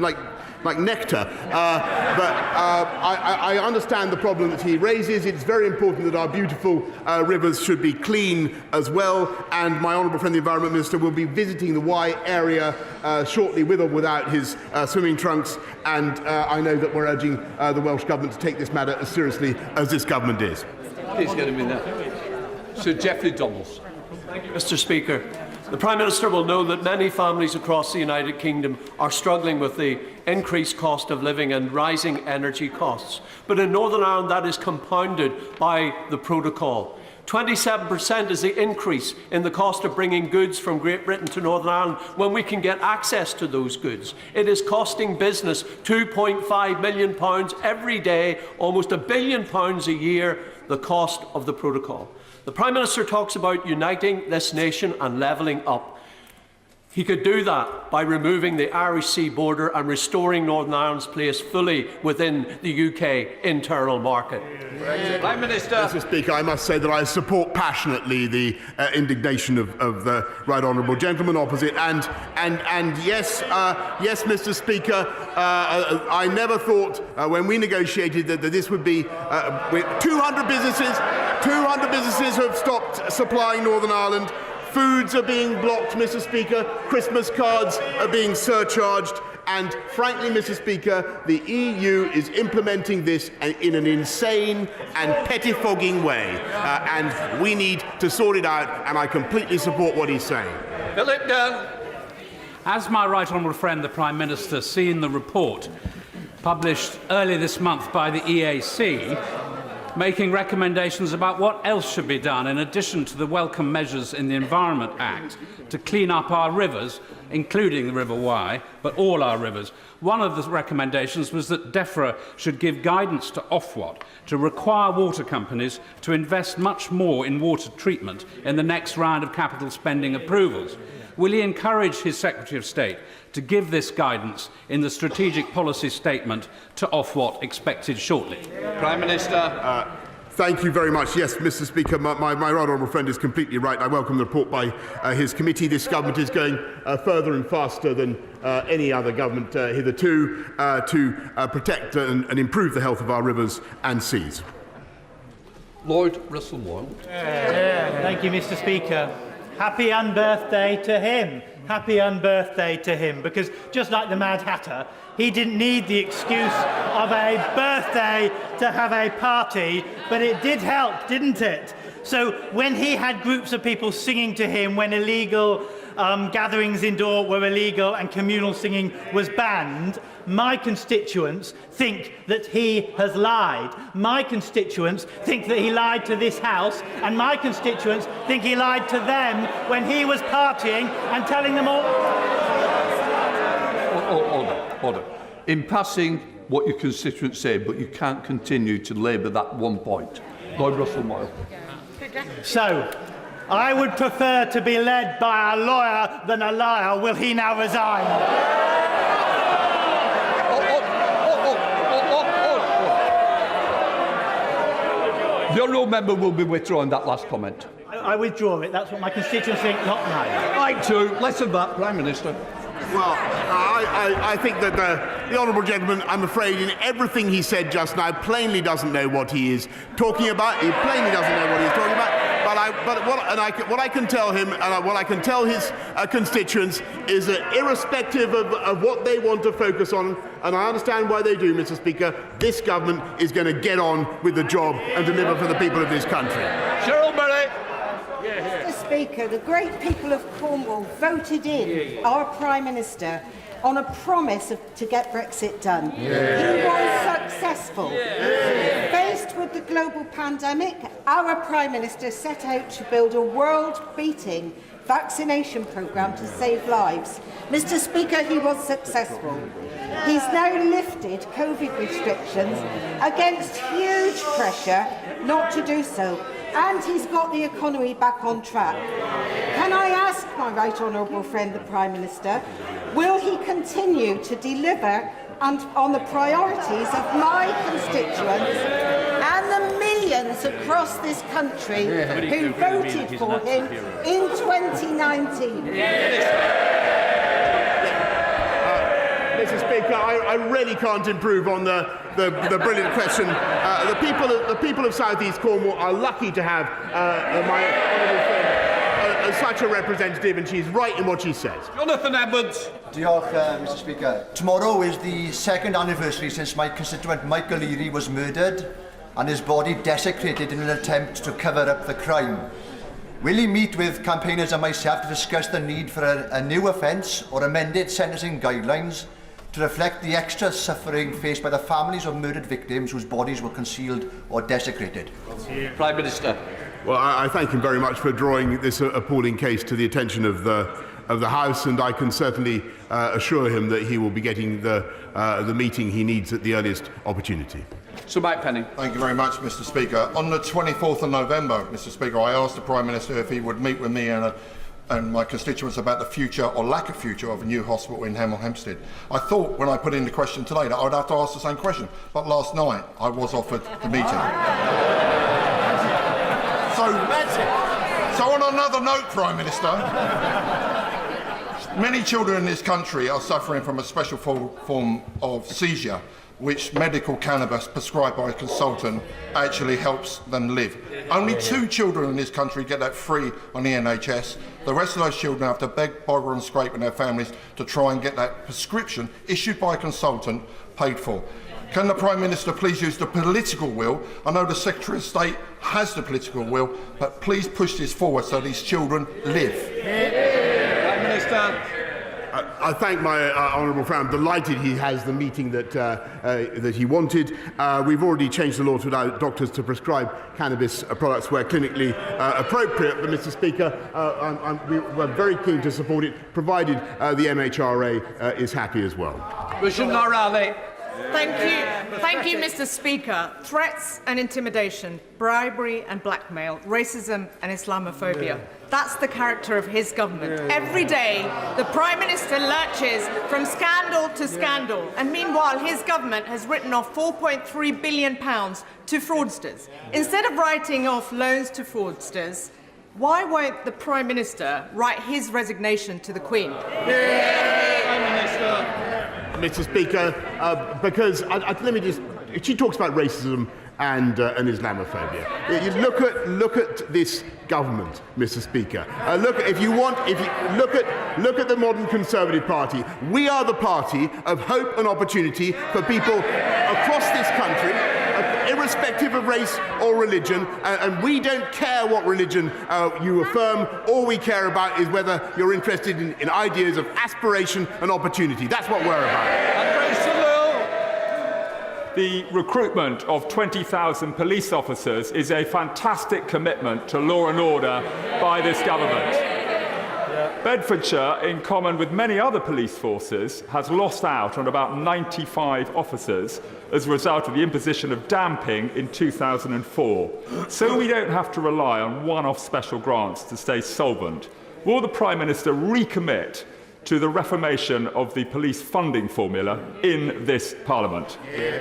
F: like nectar. I understand the problem that he raises. It's very important that our beautiful rivers should be clean as well. And my honourable friend, the Environment Minister, will be visiting the Wye area shortly, with or without his swimming trunks. And I know that we're urging the Welsh Government to take this matter as seriously as this government is.
H: Please get him in there. Sir Geoffrey Donalds.
M: Thank you, Mr. Speaker. The Prime Minister will know that many families across the United Kingdom are struggling with the increased cost of living and rising energy costs. But in Northern Ireland, that is compounded by the protocol. 27% is the increase in the cost of bringing goods from Great Britain to Northern Ireland when we can get access to those goods. It is costing business £2.5 million every day, almost £1 billion a year, the cost of the protocol. The Prime Minister talks about uniting this nation and levelling up. He could do that by removing the Irish Sea border and restoring Northern Ireland's place fully within the UK internal market.
H: Prime Minister.
F: Mr. Speaker, I must say that I support passionately the indignation of the right honourable gentleman opposite. And yes, Mr. Speaker, I never thought when we negotiated that this would be 200 businesses have stopped supplying Northern Ireland. Foods are being blocked, Mr. Speaker. Christmas cards are being surcharged. And frankly, Mr. Speaker, the EU is implementing this in an insane and pettifogging way. And we need to sort it out, and I completely support what he's saying.
H: Philip Dunn.
N: As my right honourable friend, the Prime Minister, seen the report published earlier this month by the EAC, making recommendations about what else should be done in addition to the welcome measures in the Environment Act to clean up our rivers, including the River Wye, but all our rivers. One of the recommendations was that DEFRA should give guidance to Ofwat to require water companies to invest much more in water treatment in the next round of capital spending approvals. Will he encourage his Secretary of State to give this guidance in the strategic policy statement to Ofwat expected shortly?
H: Prime Minister.
F: Thank you very much. Yes, Mr. Speaker, my right honourable friend is completely right. I welcome the report by his committee. This government is going further and faster than any other government hitherto to protect and improve the health of our rivers and seas.
H: Lord Russell-Moyle.
K: Thank you, Mr. Speaker. Happy unbirthday to him. Happy unbirthday to him, because just like the Mad Hatter, he didn't need the excuse of a birthday to have a party, but it did help, didn't it? So when he had groups of people singing to him when illegal gatherings indoor were illegal and communal singing was banned, my constituents think that he has lied. My constituents think that he lied to this House, and my constituents think he lied to them when he was partying and telling them all...
H: Order. In passing what your constituents say, but you can't continue to labour that one point. Lord Russell-Moyle.
K: So, I would prefer to be led by a lawyer than a liar. Will he now resign?
H: The honourable member will be withdrawing that last comment.
K: I withdraw it. That's what my constituents think, not mine.
H: Right to less of that, Prime Minister.
F: Well, I think that the honourable gentleman, I'm afraid, in everything he said just now, plainly doesn't know what he is talking about. He plainly doesn't know what he's talking about. What I can tell him, and what I can tell his constituents, is that irrespective of what they want to focus on, and I understand why they do, Mr. Speaker, this government is going to get on with the job and deliver for the people of this country.
H: Cheryl Murray.
O: Mr. Speaker, the great people of Cornwall voted in our Prime Minister on a promise to get Brexit done. He was successful. Faced with the global pandemic, our Prime Minister set out to build a world-beating vaccination programme to save lives. Mr. Speaker, he was successful. He's now lifted COVID restrictions against huge pressure not to do so, and he's got the economy back on track. Can I ask my right honourable friend, the Prime Minister, will he continue to deliver on the priorities of my constituents and the millions residents across this country who voted for him in 2019.
F: Mr. Speaker, I really can't improve on the brilliant question. The people of South East Cornwall are lucky to have my honourable friend as such a representative, and she's right in what she says.
P: Jonathan Edwards.
Q: Diolch, Mr. Speaker. Tomorrow is the second anniversary since my constituent Michael Leary was murdered and his body desecrated in an attempt to cover up the crime. Will he meet with campaigners and myself to discuss the need for a new offence or amended sentencing guidelines to reflect the extra suffering faced by the families of murdered victims whose bodies were concealed or desecrated?
P: Prime Minister.
F: Well, I thank him very much for drawing this appalling case to the attention of the House, and I can certainly assure him that he will be getting the meeting he needs at the earliest opportunity.
P: Sir Mike Penning.
L: Thank you very much, Mr. Speaker. On the 24th of November, Mr. Speaker, I asked the Prime Minister if he would meet with me and my constituents about the future or lack of future of a new hospital in Hemel Hempstead. I thought when I put in the question today that I'd have to ask the same question, but last night I was offered the meeting. So on another note, Prime Minister, many children in this country are suffering from a special form of seizure, which medical cannabis prescribed by a consultant actually helps them live. Only 2 children in this country get that free on the NHS. The rest of those children have to beg, borrow and scrape with their families to try and get that prescription issued by a consultant paid for. Can the Prime Minister please use the political will? I know the Secretary of State has the political will, but please push this forward so these children live.
P: Prime Minister.
F: I thank my honourable friend. I'm delighted he has the meeting that he wanted. We've already changed the law to allow doctors to prescribe cannabis products where clinically appropriate. But, Mr. Speaker, we're very keen to support it, provided the MHRA is happy as well.
P: Rishon Narali.
D: Thank you, Mr. Speaker. Threats and intimidation, bribery and blackmail, racism and Islamophobia. That's the character of his government. Every day, the Prime Minister lurches from scandal to scandal, and meanwhile, his government has written off £4.3 billion to fraudsters. Instead of writing off loans to fraudsters, why won't the Prime Minister write his resignation to the Queen?
P: Prime Minister.
F: Mr. Speaker, because let me just. She talks about racism and Islamophobia. You look at this government, Mr. Speaker. Look at the modern Conservative Party. We are the party of hope and opportunity for people across this country, irrespective of race or religion, and we don't care what religion you affirm. All we care about is whether you're interested in ideas of aspiration and opportunity. That's what we're about.
R: The recruitment of 20,000 police officers is a fantastic commitment to law and order by this government. Bedfordshire, in common with many other police forces, has lost out on about 95 officers as a result of the imposition of damping in 2004. So we don't have to rely on one-off special grants to stay solvent. Will the Prime Minister recommit to the reformation of the police funding formula in this Parliament?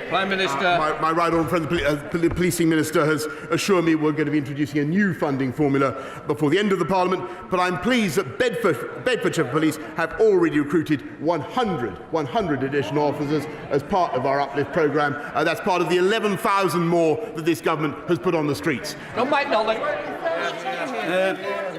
P: Prime Minister.
F: My right honourable friend, the policing minister, has assured me we're going to be introducing a new funding formula before the end of the Parliament, but I'm pleased that Bedfordshire Police have already recruited 100 additional officers as part of our uplift programme. That's part of the 11,000 more that this government has put on the streets.
P: Mike Nolan.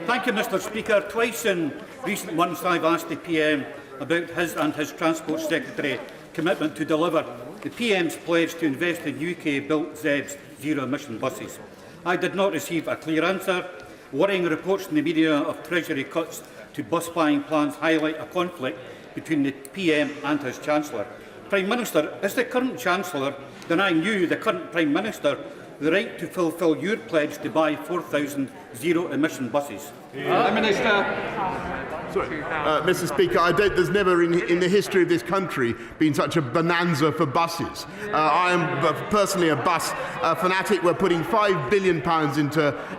K: Thank you, Mr. Speaker. Twice in recent months I've asked the PM about his and his Transport Secretary commitment to deliver the PM's pledge to invest in UK-built ZEBs zero-emission buses. I did not receive a clear answer. Worrying reports in the media of Treasury cuts to bus buying plans highlight a conflict between the PM and his Chancellor. Prime Minister, is the current Chancellor denying you, the current Prime Minister, the right to fulfil your pledge to buy 4,000 zero-emission buses?
P: Prime Minister.
F: Sorry. Mr. Speaker, there's never in the history of this country been such a bonanza for buses. I am personally a bus fanatic. We're putting £5 billion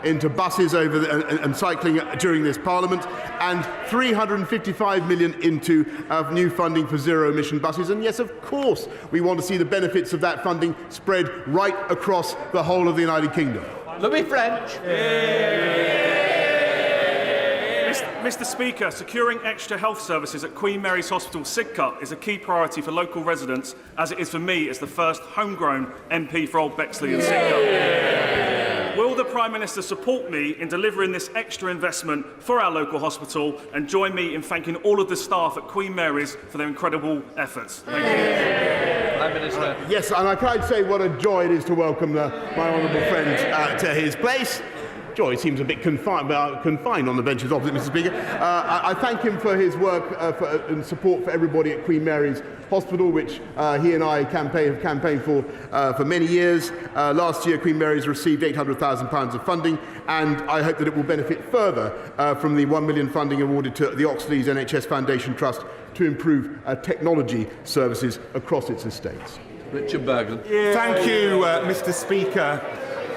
F: into buses and cycling during this Parliament, and £355 million into new funding for zero-emission buses. And yes, of course, we want to see the benefits of that funding spread right across the whole of the United Kingdom.
P: Louis French.
S: Mr. Speaker, securing extra health services at Queen Mary's Hospital Sidcup is a key priority for local residents, as it is for me as the first homegrown MP for Old Bexley and Sidcup. Will the Prime Minister support me in delivering this extra investment for our local hospital and join me in thanking all of the staff at Queen Mary's for their incredible efforts? Thank you.
P: Prime Minister.
F: Yes, and I can't say what a joy it is to welcome my honourable friend to his place. Joy seems a bit confined on the benches opposite, Mr. Speaker. I thank him for his work and support for everybody at Queen Mary's Hospital, which he and I have campaigned for many years. Last year, Queen Mary's received £800,000 of funding, and I hope that it will benefit further from the £1 million funding awarded to the Oxley's NHS Foundation Trust to improve technology services across its estates.
P: Richard Bergen.
T: Thank you, Mr. Speaker.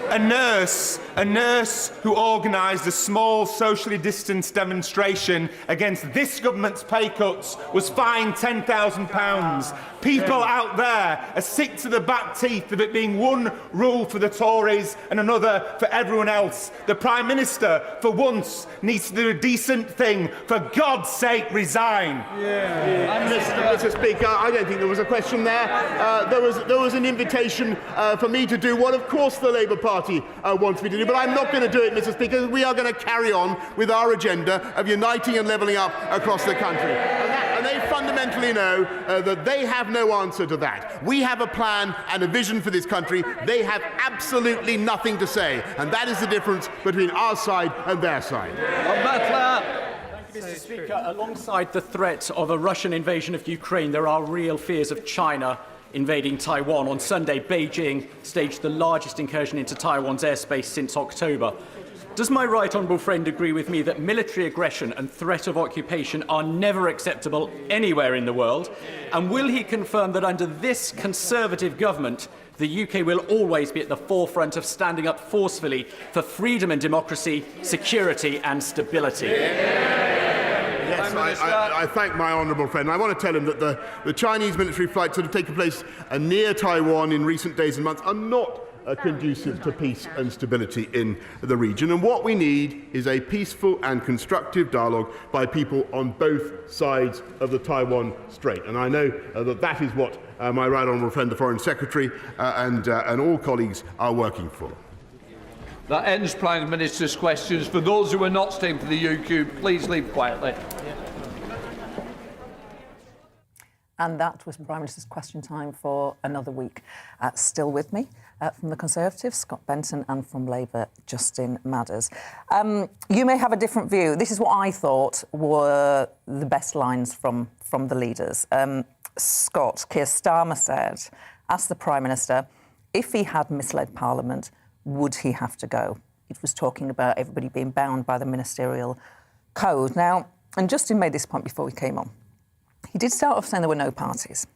T: A nurse who organised a small socially distanced demonstration against this government's pay cuts was fined £10,000. People out there are sick to the back teeth of it being one rule for the Tories and another for everyone else. The Prime Minister, for once, needs to do a decent thing. For God's sake, resign.
F: Mr. Speaker, I don't think there was a question there. There was an invitation for me to do what, of course, the Labour Party wants me to do, but I'm not going to do it, Mr. Speaker. We are going to carry on with our agenda of uniting and levelling up across the country. And they fundamentally know that they have no answer to that. We have a plan and a vision for this country. They have absolutely nothing to say. And that is the difference between our side and their side.
U: Mr. Speaker, alongside the threat of a Russian invasion of Ukraine, there are real fears of China invading Taiwan. On Sunday, Beijing staged the largest incursion into Taiwan's airspace since October. Does my right honourable friend agree with me that military aggression and threat of occupation are never acceptable anywhere in the world? And will he confirm that under this Conservative government, the UK will always be at the forefront of standing up forcefully for freedom and democracy, security and stability?
F: Yes, I thank my honourable friend. I want to tell him that the Chinese military flights that have taken place near Taiwan in recent days and months are not conducive to peace and stability in the region. And what we need is a peaceful and constructive dialogue by people on both sides of the Taiwan Strait. And I know that is what my right honourable friend, the Foreign Secretary, and all colleagues are working for.
H: That ends Prime Minister's questions. For those who are not staying for the UQ, please leave quietly.
A: And that was Prime Minister's question time for another week. Still with me from the Conservatives, Scott Benson, and from Labour, Justin Madders. You may have a different view. This is what I thought were the best lines from the leaders. Scott, Keir Starmer said, asked the Prime Minister if he had misled Parliament, would he have to go? It was talking about everybody being bound by the ministerial code. Now, and Justin made this point before we came on. He did start off saying there were no parties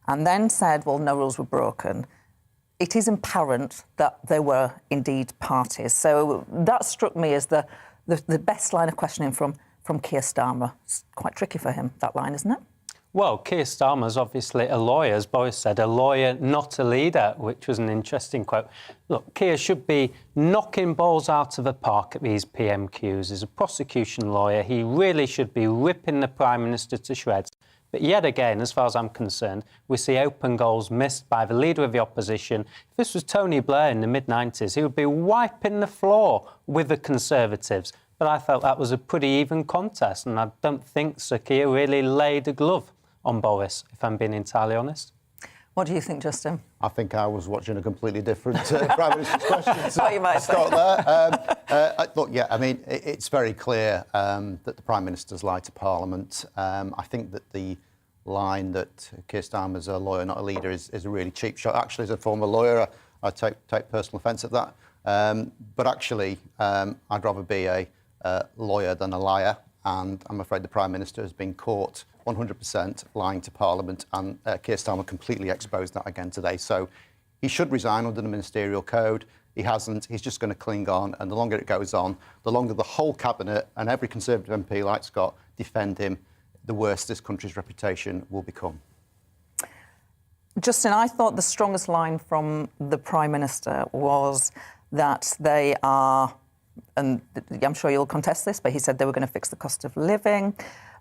A: and then said, well, no rules were broken. It is apparent that there were indeed parties. So that struck me as the best line of questioning from Keir Starmer. It's quite tricky for him, that line, isn't it?
B: Well, Keir Starmer's obviously a lawyer, as Boris said, a lawyer, not a leader, which was an interesting quote. Look, Keir should be knocking balls out of the park at these PMQs. As a prosecution lawyer, he really should be ripping the Prime Minister to shreds. But yet again, as far as I'm concerned, we see open goals missed by the Leader of the Opposition. If this was Tony Blair in the mid-90s, he would be wiping the floor with the Conservatives. But I felt that was a pretty even contest, and I don't think Sir Keir really laid a glove on Boris, if I'm being entirely honest.
A: What do you think, Justin?
C: I think I was watching a completely different Prime Minister's question.
A: What you might say.
C: Look, yeah, I mean, it's very clear that the Prime Minister's lied to Parliament. I think that the line that Keir Starmer's a lawyer, not a leader, is a really cheap shot. Actually, as a former lawyer, I take personal offence at that. But actually, I'd rather be a lawyer than a liar. And I'm afraid the Prime Minister has been caught 100% lying to Parliament, and Keir Starmer completely exposed that again today. So he should resign under the ministerial code. He hasn't. He's just going to cling on, and the longer it goes on, the longer the whole Cabinet and every Conservative MP like Scott defend him, the worse this country's reputation will become.
A: Justin, I thought the strongest line from the Prime Minister was that they are, and I'm sure you'll contest this, but he said they were going to fix the cost of living,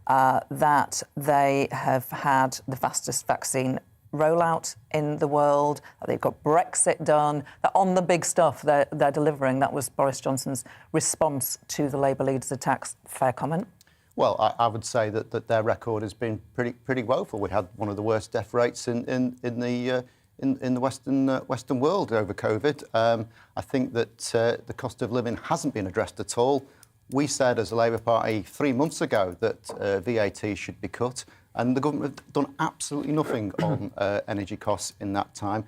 A: that they have had the fastest vaccine rollout in the world, that they've got Brexit done, that on the big stuff they're delivering. That was Boris Johnson's response to the Labour leader's attacks. Fair comment?
C: Well, I would say that their record has been pretty woeful. We had one of the worst death rates in the Western world over COVID. I think that the cost of living hasn't been addressed at all. We said as a Labour Party 3 months ago that VAT should be cut, and the government have done absolutely nothing on energy costs in that time.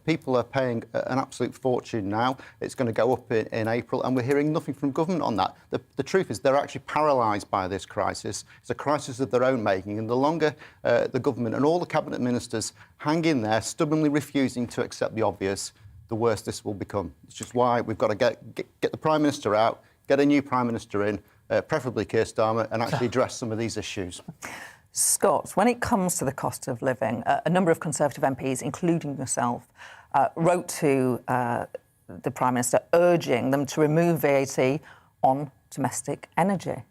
C: People are paying an absolute fortune now. It's going to go up in April, and we're hearing nothing from government on that. The truth is they're actually paralysed by this crisis. It's a crisis of their own making, and the longer the government and all the cabinet ministers hang in there, stubbornly refusing to accept the obvious, the worse this will become. It's just why we've got to get the Prime Minister out, get a new Prime Minister in, preferably Keir Starmer, and actually address some of these issues.
A: Scott, when it comes to the cost of living, a number of Conservative MPs, including yourself, wrote to the Prime Minister urging them to remove VAT on domestic energy.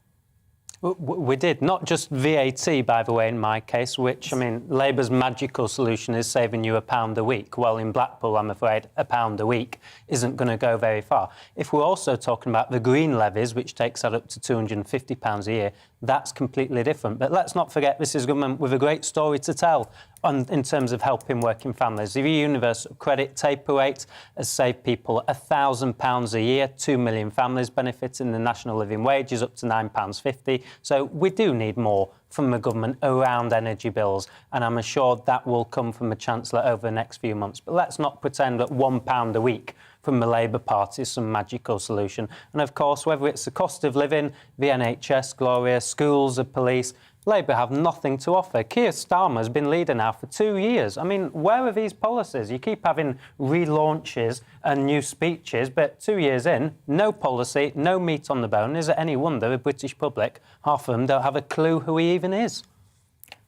B: We did, not just VAT, by the way, in my case, which, I mean, Labour's magical solution is saving you £1 a week. Well, in Blackpool, I'm afraid, £1 a week isn't going to go very far. If we're also talking about the green levies, which takes that up to £250 a year, that's completely different. But let's not forget this is government with a great story to tell in terms of helping working families. The universal credit taper rate has saved people £1,000 a year, 2 million families benefiting. The national living wage is up to £9.50. So we do need more from the government around energy bills, and I'm assured that will come from the Chancellor over the next few months. But let's not pretend that £1 a week from the Labour Party is some magical solution. And of course, whether it's the cost of living, the NHS, Gloria, schools, the police, Labour have nothing to offer. Keir Starmer has been leader now for 2 years. I mean, where are these policies? You keep having relaunches and new speeches, but 2 years in, no policy, no meat on the bone. Is it any wonder the British public, half of them, don't have a clue who he even is?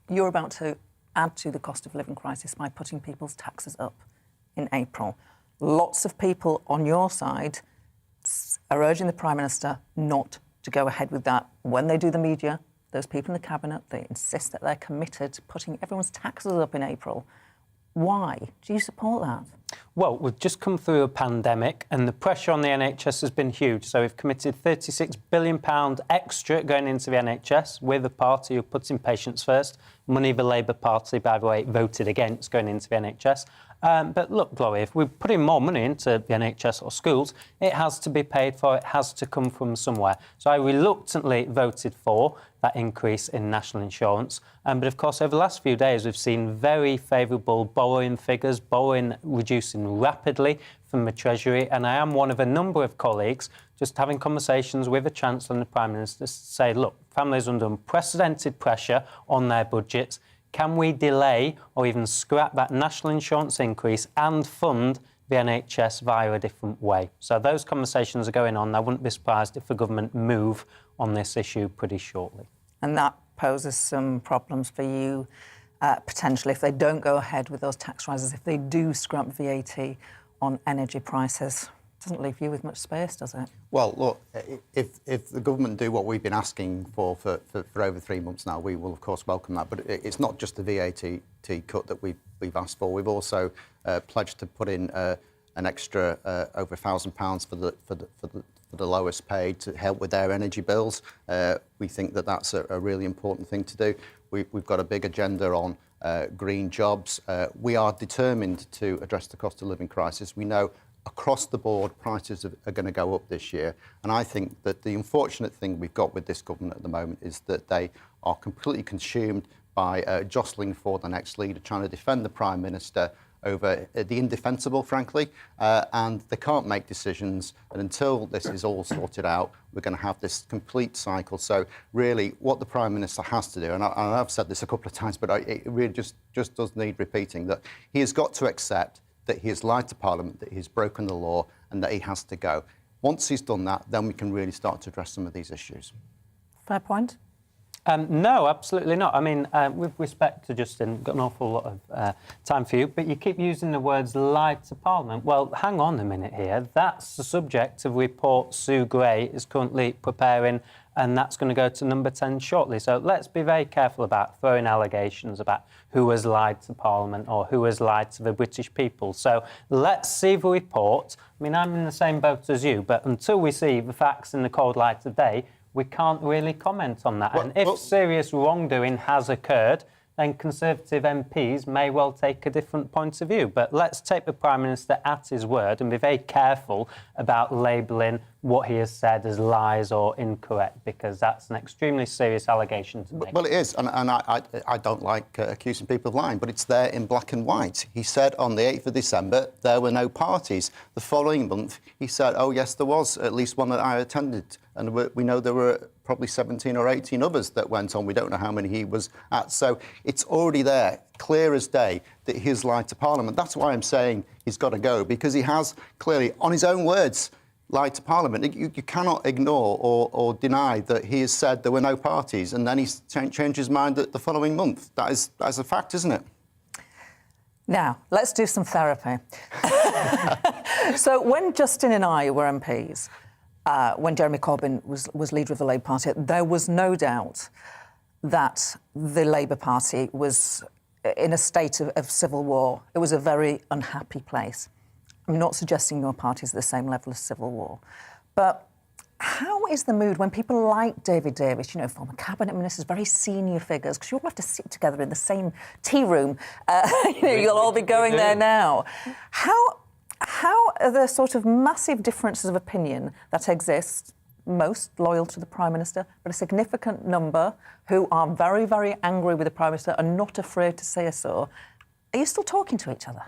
A: You're about to add to the cost of living crisis by putting people's taxes up in April. Lots of people on your side are urging the Prime Minister not to go ahead with that. When they do the media, those people in the Cabinet, they insist that they're committed to putting everyone's taxes up in April. Why? Do you support that?
B: Well, we've just come through a pandemic and the pressure on the NHS has been huge. So we've committed £36 billion extra going into the NHS with a party who puts in patients first. Money the Labour Party, by the way, voted against going into the NHS. But look, Gloria, if we're putting more money into the NHS or schools, it has to be paid for, it has to come from somewhere. So I reluctantly voted for that increase in national insurance. But of course, over the last few days, we've seen very favourable borrowing figures, borrowing reducing rapidly from the Treasury. And I am one of a number of colleagues just having conversations with the Chancellor and the Prime Minister to say, look, families under unprecedented pressure on their budgets. Can we delay or even scrap that national insurance increase and fund the NHS via a different way? So those conversations are going on. I wouldn't be surprised if the government move on this issue pretty shortly.
A: And that poses some problems for you, potentially, if they don't go ahead with those tax rises, if they do scrap VAT on energy prices. Doesn't leave you with much space, does it?
C: Well, look, if the government do what we've been asking for over 3 months now, we will, of course, welcome that. But it's not just the VAT cut that we've asked for. We've also pledged to put in an extra over £1,000 for the lowest paid to help with their energy bills. We think that that's a really important thing to do. We've got a big agenda on green jobs. We are determined to address the cost of living crisis. We know across the board, prices are going to go up this year. And I think that the unfortunate thing we've got with this government at the moment is that they are completely consumed by jostling for the next leader, trying to defend the Prime Minister over the indefensible, frankly, and they can't make decisions. And until this is all sorted out, we're going to have this complete cycle. So really, what the Prime Minister has to do, and I've said this a couple of times, but it really just does need repeating, that he has got to accept that he has lied to Parliament, that he's broken the law, and that he has to go. Once he's done that, then we can really start to address some of these issues.
A: Fair point.
B: No, absolutely not. I mean, with respect to Justin, got an awful lot of time for you, but you keep using the words lied to Parliament. Well, hang on a minute here. That's the subject of report Sue Gray is currently preparing, and that's going to go to number 10 shortly. So let's be very careful about throwing allegations about who has lied to Parliament or who has lied to the British people. So let's see the report. I mean, I'm in the same boat as you, but until we see the facts in the cold light of day, we can't really comment on that. And if serious wrongdoing has occurred, then Conservative MPs may well take a different point of view. But let's take the Prime Minister at his word and be very careful about labelling what he has said as lies or incorrect, because that's an extremely serious allegation to make.
C: Well, it is, and I don't like accusing people of lying, but it's there in black and white. He said on the 8th of December there were no parties. The following month, he said, oh, yes, there was at least one that I attended. And we know there were probably 17 or 18 others that went on. We don't know how many he was at. So it's already there, clear as day, that he has lied to Parliament. That's why I'm saying he's got to go, because he has clearly, on his own words, lied to Parliament. You cannot ignore or deny that he has said there were no parties and then he's changed his mind the following month. That's a fact, isn't it?
A: Now, let's do some therapy. So when Justin and I were MPs, when Jeremy Corbyn was leader of the Labour Party, there was no doubt that the Labour Party was in a state of civil war. It was a very unhappy place. I'm not suggesting your party is at the same level as civil war, but how is the mood when people like David Davis, former cabinet ministers, very senior figures, because you all have to sit together in the same tea room, you'll all be going there now. How are the sort of massive differences of opinion that exist, most loyal to the Prime Minister, but a significant number who are very, very angry with the Prime Minister and not afraid to say so? Are you still talking to each other?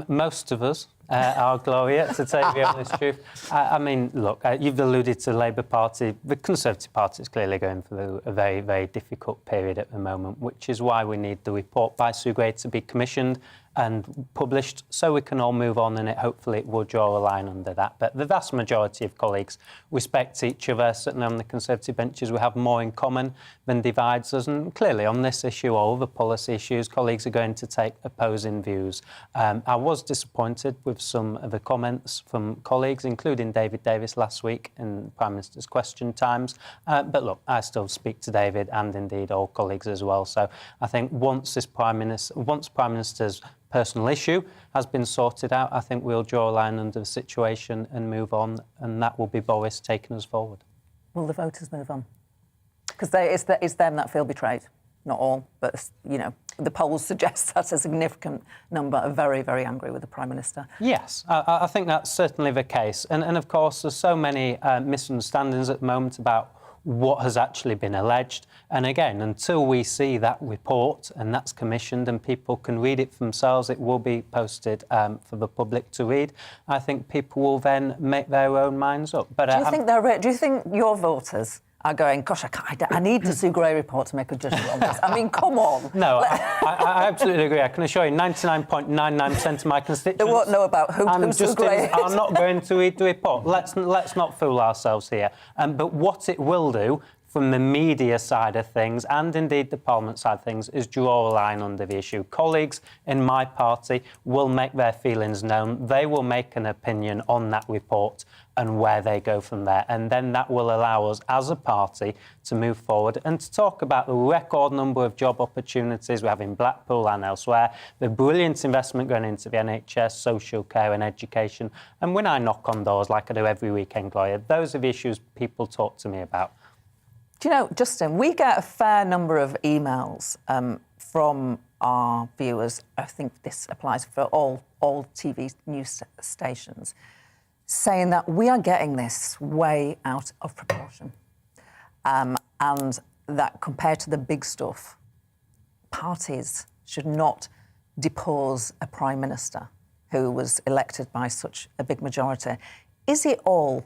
B: Most of us are, Gloria, to tell you the honest truth. I mean, look, you've alluded to the Labour Party. The Conservative Party is clearly going through a very, very difficult period at the moment, which is why we need the report by Sue Gray to be commissioned and published so we can all move on, and hopefully it will draw a line under that. But the vast majority of colleagues respect each other. Certainly on the Conservative benches we have more in common than divides us, and clearly on this issue or other policy issues colleagues are going to take opposing views. I was disappointed with some of the comments from colleagues, including David Davis last week in Prime Minister's question times. But look, I still speak to David and indeed all colleagues as well. So I think once Prime Minister's personal issue has been sorted out, I think we'll draw a line under the situation and move on, and that will be Boris taking us forward.
A: Will the voters move on? Because it's them that feel betrayed. Not all, but, the polls suggest that a significant number are very, very angry with the Prime Minister.
B: Yes, I think that's certainly the case. And of course, there's so many misunderstandings at the moment about what has actually been alleged. And again, until we see that report and that's commissioned and people can read it for themselves, it will be posted for the public to read. I think people will then make their own minds up. But
A: do you think your voters are going, gosh, I need the Sue Gray report to make a judgment on this? I mean, come on.
B: No, I absolutely agree. I can assure you 99.99% of my constituents...
A: They won't know about who Sue Gray is.
B: ...are not going to read the report. Let's not fool ourselves here. But what it will do from the media side of things and indeed the Parliament side of things is draw a line under the issue. Colleagues in my party will make their feelings known. They will make an opinion on that report and where they go from there. And then that will allow us as a party to move forward and to talk about the record number of job opportunities we have in Blackpool and elsewhere, the brilliant investment going into the NHS, social care and education. And when I knock on doors, like I do every weekend, Gloria, those are the issues people talk to me about.
A: Do you know, Justin, we get a fair number of emails from our viewers. I think this applies for all TV news stations, saying that we are getting this way out of proportion, and that compared to the big stuff, parties should not depose a Prime Minister who was elected by such a big majority. Is it all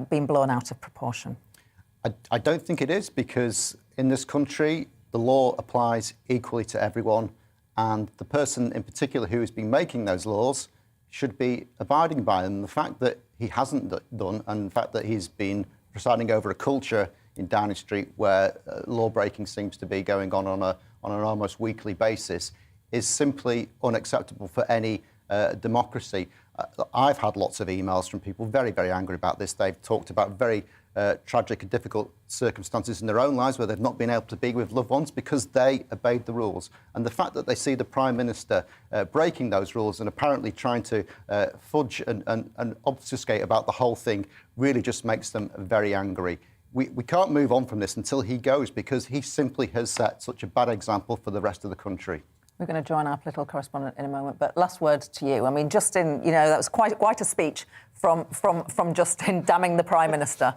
A: being blown out of proportion?
C: I don't think it is, because in this country, the law applies equally to everyone, and the person in particular who has been making those laws should be abiding by them. The fact that he hasn't done, and the fact that he's been presiding over a culture in Downing Street, where law breaking seems to be going on an almost weekly basis, is simply unacceptable for any democracy. I've had lots of emails from people very, very angry about this. They've talked about very tragic and difficult circumstances in their own lives where they've not been able to be with loved ones because they obeyed the rules. And the fact that they see the Prime Minister breaking those rules and apparently trying to fudge and obfuscate about the whole thing really just makes them very angry. We can't move on from this until he goes, because he simply has set such a bad example for the rest of the country.
A: We're going to join our political correspondent in a moment, but last word to you. I mean, Justin, you know, that was quite a speech from Justin damning the Prime Minister.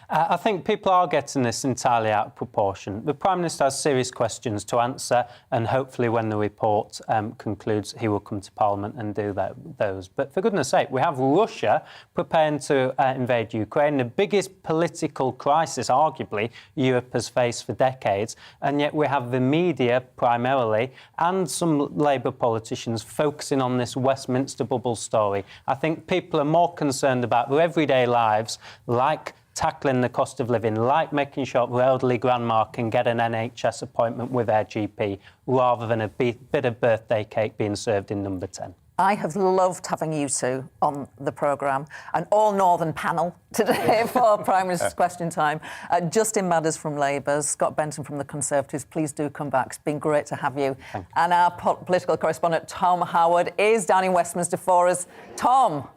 B: I think people are getting this entirely out of proportion. The Prime Minister has serious questions to answer, and hopefully when the report concludes, he will come to Parliament and do those. But for goodness sake, we have Russia preparing to invade Ukraine, the biggest political crisis, arguably, Europe has faced for decades, and yet we have the media primarily and some Labour politicians focusing on this Westminster bubble story. I think people are more concerned about their everyday lives, like tackling the cost of living, like making sure their elderly grandma can get an NHS appointment with their GP, rather than a bit of birthday cake being served in number 10.
A: I have loved having you two on the programme, an all-Northern panel today for Prime Minister's Question Time. Justin Madders from Labour, Scott Benton from the Conservatives. Please do come back. It's been great to have you. And our political correspondent, Tom Howard, is down in Westminster for us. Tom.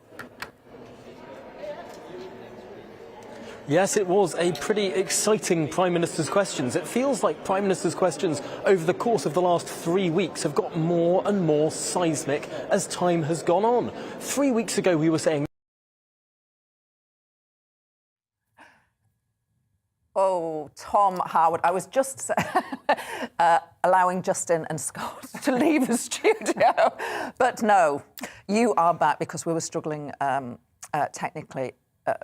G: Yes, it was a pretty exciting Prime Minister's Questions. It feels like Prime Minister's Questions over the course of the last 3 weeks have got more and more seismic as time has gone on. 3 weeks ago, we were saying...
A: Oh, Tom Howard, I was just allowing Justin and Scott to leave the studio. But no, you are back because we were struggling technically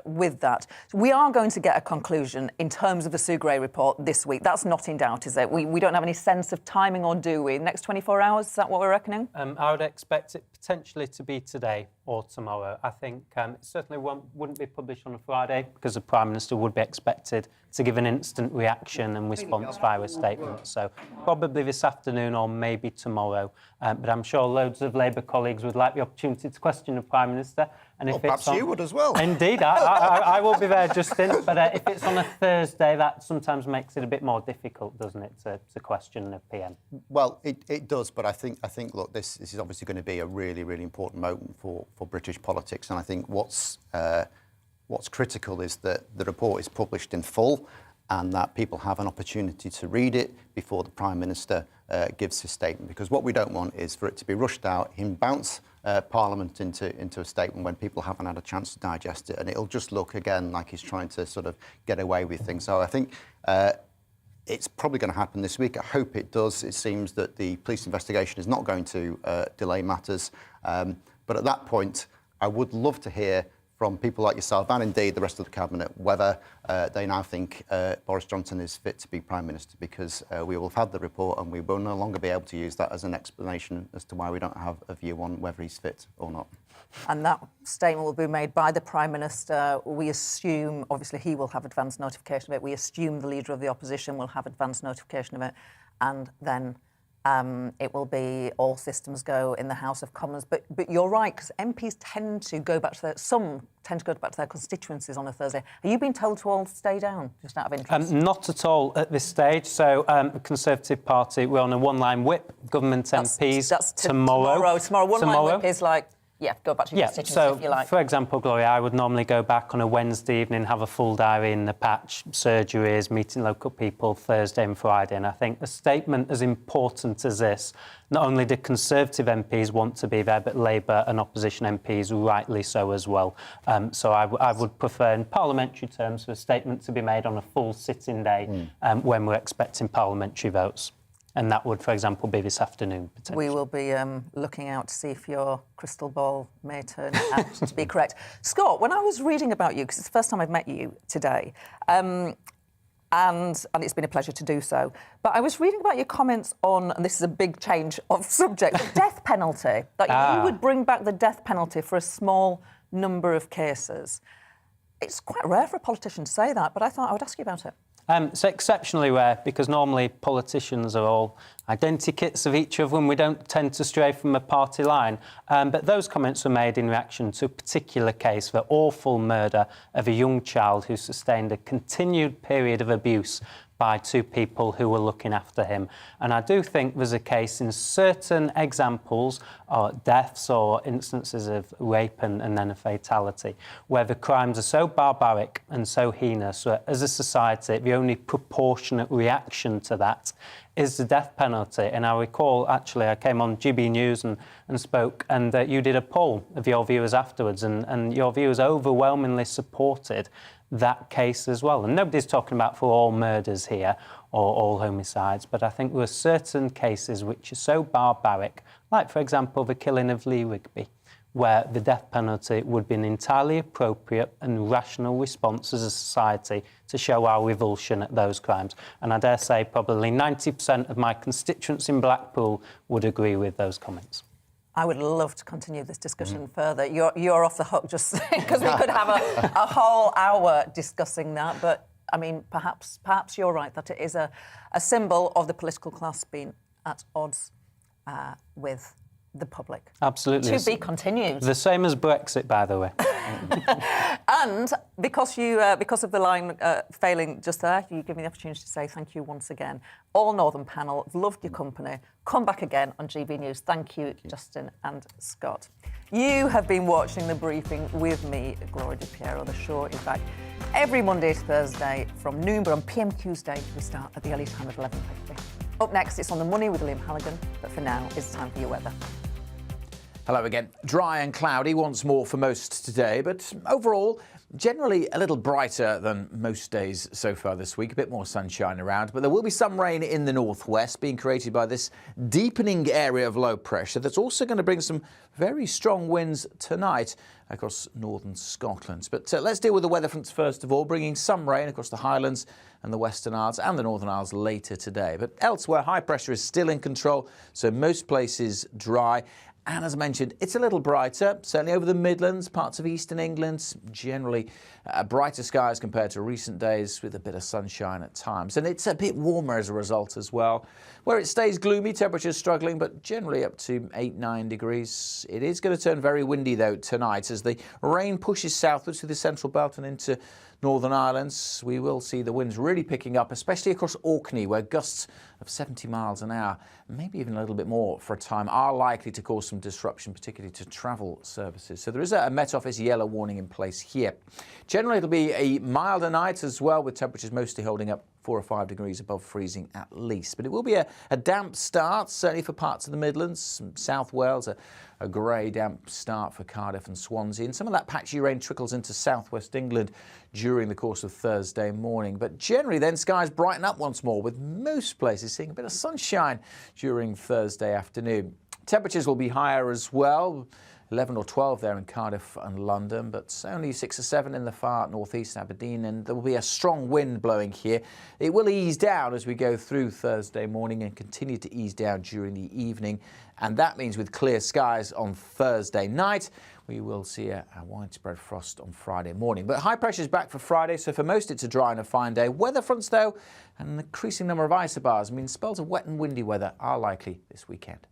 A: with that. We are going to get a conclusion in terms of the Sue Gray report this week. That's not in doubt, is it? We don't have any sense of timing, or do we? Next 24 hours, is that what we're reckoning?
B: I would expect it potentially to be today or tomorrow. I think it certainly wouldn't be published on a Friday, because the Prime Minister would be expected to give an instant reaction and response via a statement. So probably this afternoon or maybe tomorrow. But I'm sure loads of Labour colleagues would like the opportunity to question the Prime Minister. And if
C: perhaps you would as well.
B: Indeed, I will be there, Justin. But if it's on a Thursday, that sometimes makes it a bit more difficult, doesn't it, to question the PM?
C: Well, it does, but I think look, this is obviously going to be a really, really important moment for British politics, and I think what's critical is that the report is published in full and that people have an opportunity to read it before the Prime Minister gives his statement, because what we don't want is for it to be rushed out, him bounce Parliament into a statement when people haven't had a chance to digest it, and it'll just look again like he's trying to sort of get away with things. So I think it's probably going to happen this week. I hope it does. It seems that the police investigation is not going to delay matters. But at that point, I would love to hear from people like yourself and indeed the rest of the Cabinet whether they now think Boris Johnson is fit to be Prime Minister, because we will have had the report and we will no longer be able to use that as an explanation as to why we don't have a view on whether he's fit or not.
A: And that statement will be made by the Prime Minister. We assume, obviously, he will have advance notification of it. We assume the Leader of the Opposition will have advance notification of it. And then it will be all systems go in the House of Commons. But you're right, because MPs tend to go back to their constituencies on a Thursday. Are you being told to all stay down, just out of interest?
B: Not at all at this stage. So the Conservative Party, we're on a one-line whip. Government MPs
A: that's
B: tomorrow.
A: Tomorrow. One-line whip is like... Yeah, go back to your constituency if you like.
B: For example, Gloria, I would normally go back on a Wednesday evening, have a full diary in the patch, surgeries, meeting local people Thursday and Friday. And I think a statement as important as this, not only do Conservative MPs want to be there, but Labour and opposition MPs rightly so as well. So I would prefer in parliamentary terms for a statement to be made on a full sitting day when we're expecting parliamentary votes. And that would, for example, be this afternoon, potentially.
A: We will be looking out to see if your crystal ball may turn out to be correct. Scott, when I was reading about you, because it's the first time I've met you today, and it's been a pleasure to do so, but I was reading about your comments on, and this is a big change of subject, the death penalty, that you would bring back the death penalty for a small number of cases. It's quite rare for a politician to say that, but I thought I would ask you about it.
B: It's exceptionally rare because normally politicians are all identikits of each other and we don't tend to stray from a party line. But those comments were made in reaction to a particular case, the awful murder of a young child who sustained a continued period of abuse by two people who were looking after him. And I do think there's a case in certain examples, or deaths or instances of rape and then a fatality, where the crimes are so barbaric and so heinous that as a society, the only proportionate reaction to that is the death penalty. And I recall, actually, I came on GBNews and spoke, and you did a poll of your viewers afterwards, and your viewers overwhelmingly supported that case as well. And nobody's talking about for all murders here or all homicides, but I think there are certain cases which are so barbaric, like, for example, the killing of Lee Rigby, where the death penalty would be an entirely appropriate and rational response as a society to show our revulsion at those crimes. And I dare say probably 90% of my constituents in Blackpool would agree with those comments.
A: I would love to continue this discussion further. You're off the hook just because we could have a whole hour discussing that. But, I mean, perhaps you're right that it is a symbol of the political class being at odds with the public.
B: Absolutely.
A: To be continued.
B: The same as Brexit, by the way.
A: And because of the line failing just there, you give me the opportunity to say thank you once again. All Northern panel, I've loved your company. Come back again on GB News. Thank you, Justin and Scott. You have been watching The Briefing with me, Gloria Di Piero. The show is back every Monday to Thursday from noon, but on PMQs Day, we start at the early time of 11:50. Up next, it's On the Money with Liam Halligan, but for now, it's time for your weather.
I: Hello again. Dry and cloudy once more for most today, but overall, generally a little brighter than most days so far this week. A bit more sunshine around, but there will be some rain in the northwest being created by this deepening area of low pressure that's also going to bring some very strong winds tonight across northern Scotland. But let's deal with the weather fronts first of all, bringing some rain across the Highlands and the Western Isles and the Northern Isles later today. But elsewhere, high pressure is still in control, so most places dry. And as I mentioned, it's a little brighter, certainly over the Midlands, parts of eastern England, generally brighter skies compared to recent days with a bit of sunshine at times. And it's a bit warmer as a result as well. Where it stays gloomy, temperatures struggling, but generally up to 8-9 degrees. It is going to turn very windy, though, tonight as the rain pushes southwards through the Central Belt and into Northern Ireland. We will see the winds really picking up, especially across Orkney, where gusts of 70 miles an hour, maybe even a little bit more for a time, are likely to cause some disruption, particularly to travel services. So there is a Met Office yellow warning in place here. Generally, it'll be a milder night as well, with temperatures mostly holding up 4 or 5 degrees above freezing at least. But it will be a damp start, certainly for parts of the Midlands, South Wales, a grey, damp start for Cardiff and Swansea. And some of that patchy rain trickles into southwest England during the course of Thursday morning. But generally then skies brighten up once more, with most places seeing a bit of sunshine during Thursday afternoon. Temperatures will be higher as well. 11 or 12 there in Cardiff and London, but only 6 or 7 in the far northeast Aberdeen, and there will be a strong wind blowing here. It will ease down as we go through Thursday morning and continue to ease down during the evening, and that means with clear skies on Thursday night, we will see a widespread frost on Friday morning. But high pressure is back for Friday, so for most it's a dry and a fine day. Weather fronts, though, and an increasing number of isobars mean spells of wet and windy weather are likely this weekend.